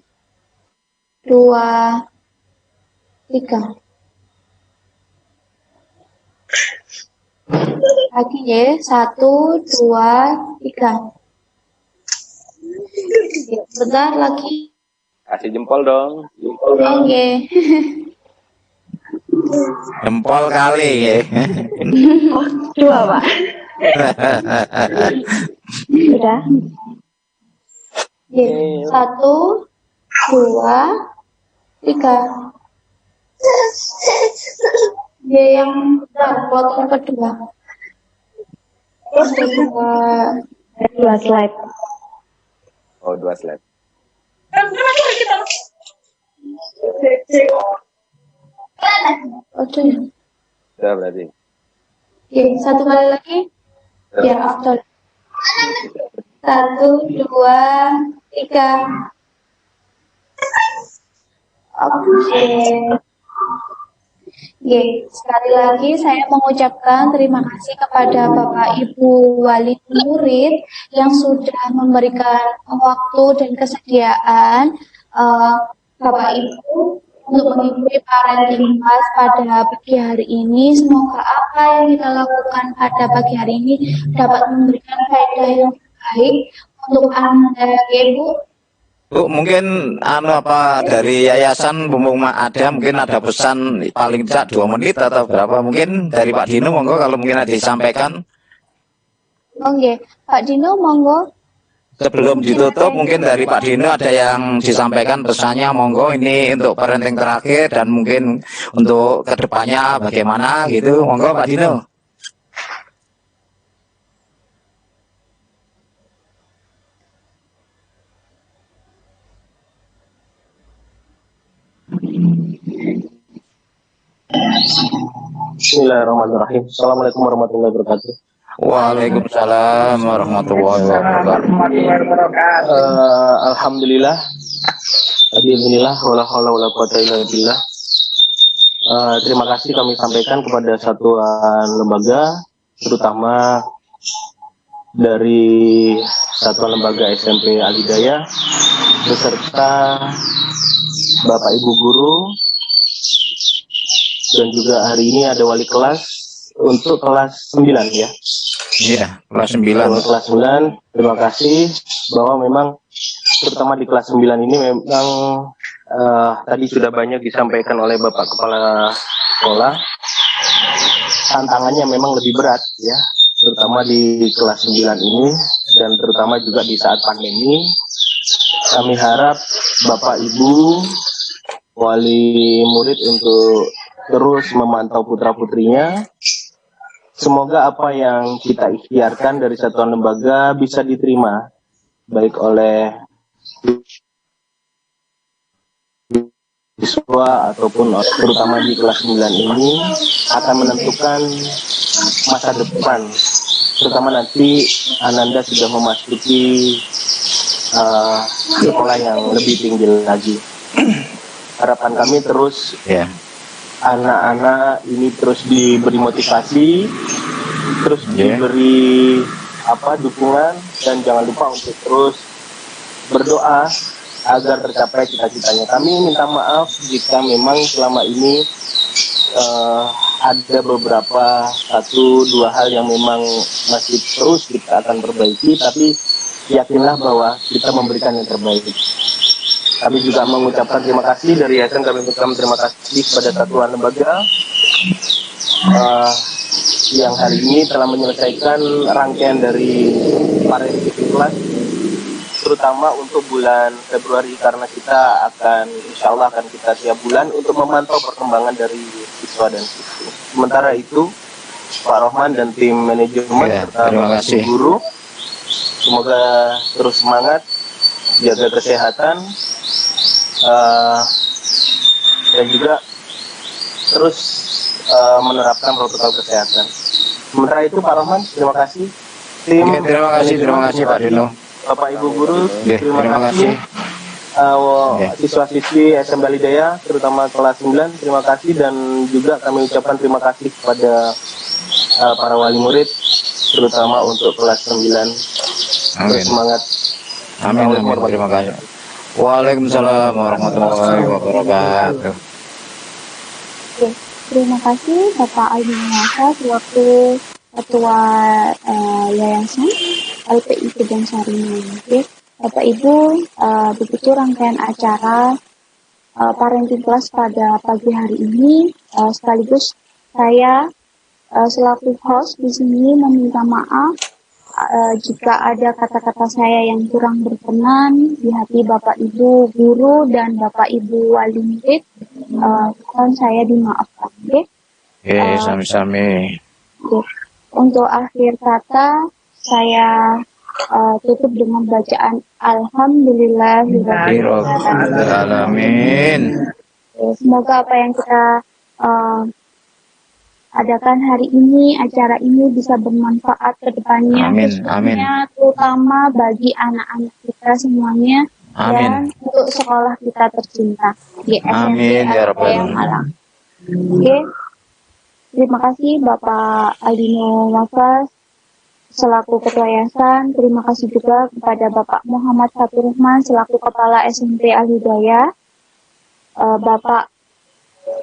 2, 3. Lagi ya, 1, 2, 3. Bentar lagi. Kasih jempol dong. Oke. Jempol kali ya. Oh, 2 Pak. Sudah. Oke, 1, 2, 3. Ya, yang potong kedua. Dua slide. Oh, 2 slide. Oke. Sudah berarti. Oke, satu kali lagi. Biar after. 1, 2, 3. Oke. Sekali lagi saya mengucapkan terima kasih kepada Bapak Ibu wali murid yang sudah memberikan waktu dan kesediaan Bapak Ibu untuk mengikuti parenting class pada pagi hari ini. Semoga apa yang kita lakukan pada pagi hari ini dapat memberikan faedah yang baik untuk Anda, ya Bu. Bu, mungkin apa dari yayasan Pemuma ada mungkin ada pesan paling tidak 2 menit atau berapa, mungkin dari Pak Dino monggo kalau mungkin ada disampaikan. Oke, Pak Dino monggo. Sebelum ditutup mungkin dari Pak Dino ada yang disampaikan pesannya, monggo ini untuk parenting terakhir dan mungkin untuk kedepannya bagaimana gitu, monggo Pak Dino. Bismillahirrahmanirrahim. Assalamualaikum warahmatullahi wabarakatuh. Waalaikumsalam warahmatullahi wabarakatuh. Alhamdulillah. Alhamdulillah. Wala haula wala quwwata illa billah. Terima kasih kami sampaikan kepada satuan lembaga, terutama dari satuan lembaga SMP Al-Hidayah beserta Bapak Ibu guru. Dan juga hari ini ada wali kelas untuk kelas 9 ya. Iya, kelas 9. Kelas 9, terima kasih bahwa memang terutama di kelas 9 ini memang tadi sudah banyak disampaikan oleh Bapak Kepala Sekolah. Tantangannya memang lebih berat ya, terutama di kelas 9 ini dan terutama juga di saat pandemi. Kami harap Bapak Ibu wali murid untuk terus memantau putra-putrinya. Semoga apa yang kita ikhtiarkan dari satuan lembaga bisa diterima baik oleh siswa ataupun terutama di kelas 9 ini akan menentukan masa depan, terutama nanti Ananda sudah memasuki sekolah yang lebih tinggi lagi. Harapan kami terus anak-anak ini terus diberi motivasi, terus diberi dukungan, dan jangan lupa untuk terus berdoa agar tercapai cita-citanya. Kami minta maaf jika memang selama ini ada beberapa 1-2 hal yang memang masih terus kita akan perbaiki, tapi yakinlah bahwa kita memberikan yang terbaik. Kami juga mengucapkan terima kasih dari yayasan, kami mengucapkan terima kasih kepada satuan lembaga yang hari ini telah menyelesaikan rangkaian dari parenting class, terutama untuk bulan Februari, karena kita akan insya Allah akan kita tiap bulan untuk memantau perkembangan dari siswa dan siswi. Sementara itu Pak Rohman dan tim manajemen serta Bapak guru semoga terus semangat, jaga kesehatan, uh, dan juga terus menerapkan protokol kesehatan. Sementara itu Pak Rohman, terima kasih. Tim, terima kasih Pak Dino. Bapak Ibu guru, terima kasih. Siswa-siswi SMP Alhidayah, terutama kelas 9, terima kasih, dan juga kami ucapkan terima kasih kepada para wali murid, terutama untuk kelas 9. Amin. Semangat. Amin. Terima kasih. Waalaikumsalam warahmatullahi wabarakatuh. Oke, terima kasih Bapak Aldi Muasa selaku Ketua Yayasan LPI Gedong Sari. Oke, Bapak Ibu, begitu rangkaian acara parenting class pada pagi hari ini. Sekaligus saya selaku host di sini meminta maaf jika ada kata-kata saya yang kurang berkenan di hati Bapak Ibu guru dan Bapak Ibu wali murid. Mohon saya dimaafkan. Oke, sami-sami. Untuk akhir kata saya tutup dengan bacaan Alhamdulillahirrahmanirrahim. Semoga apa yang kita adakan hari ini, acara ini bisa bermanfaat ke depannya, khususnya terutama bagi anak-anak kita semuanya. Dan untuk sekolah kita tercinta di SMP Alhidayah Malang. Oke, terima kasih Bapak Aldino Wafas selaku Ketua Yayasan. Terima kasih juga kepada Bapak Muhammad Fatur Rahman selaku Kepala SMP Alhidayah, Bapak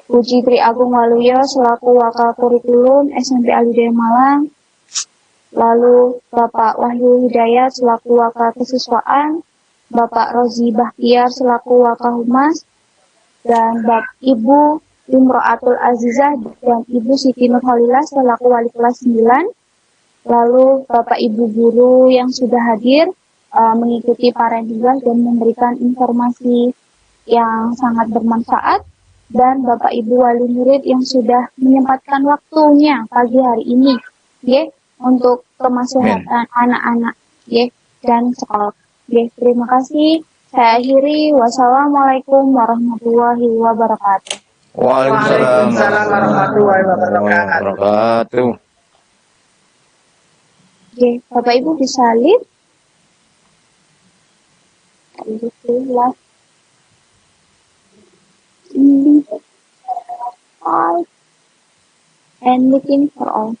Puji Tri Agung Waluyo selaku Wakil Kurikulum SMP Alhidayah Malang, lalu Bapak Wahyu Hidayat selaku Wakil Kesiswaan, Bapak Rozi Bahtiar selaku Wakil Humas, dan Bapak Ibu Imro'atul Azizah dan Ibu Siti Nurholilah selaku Wali kelas 9, lalu Bapak Ibu guru yang sudah hadir mengikuti parenting class dan memberikan informasi yang sangat bermanfaat, dan Bapak Ibu wali murid yang sudah menyempatkan waktunya pagi hari ini untuk kemaslahatan anak-anak dan sekolah. Terima kasih. Saya akhiri. Wassalamualaikum warahmatullahi wabarakatuh. Waalaikumsalam warahmatullahi wabarakatuh. Bapak Ibu bisa lihat. And looking for all.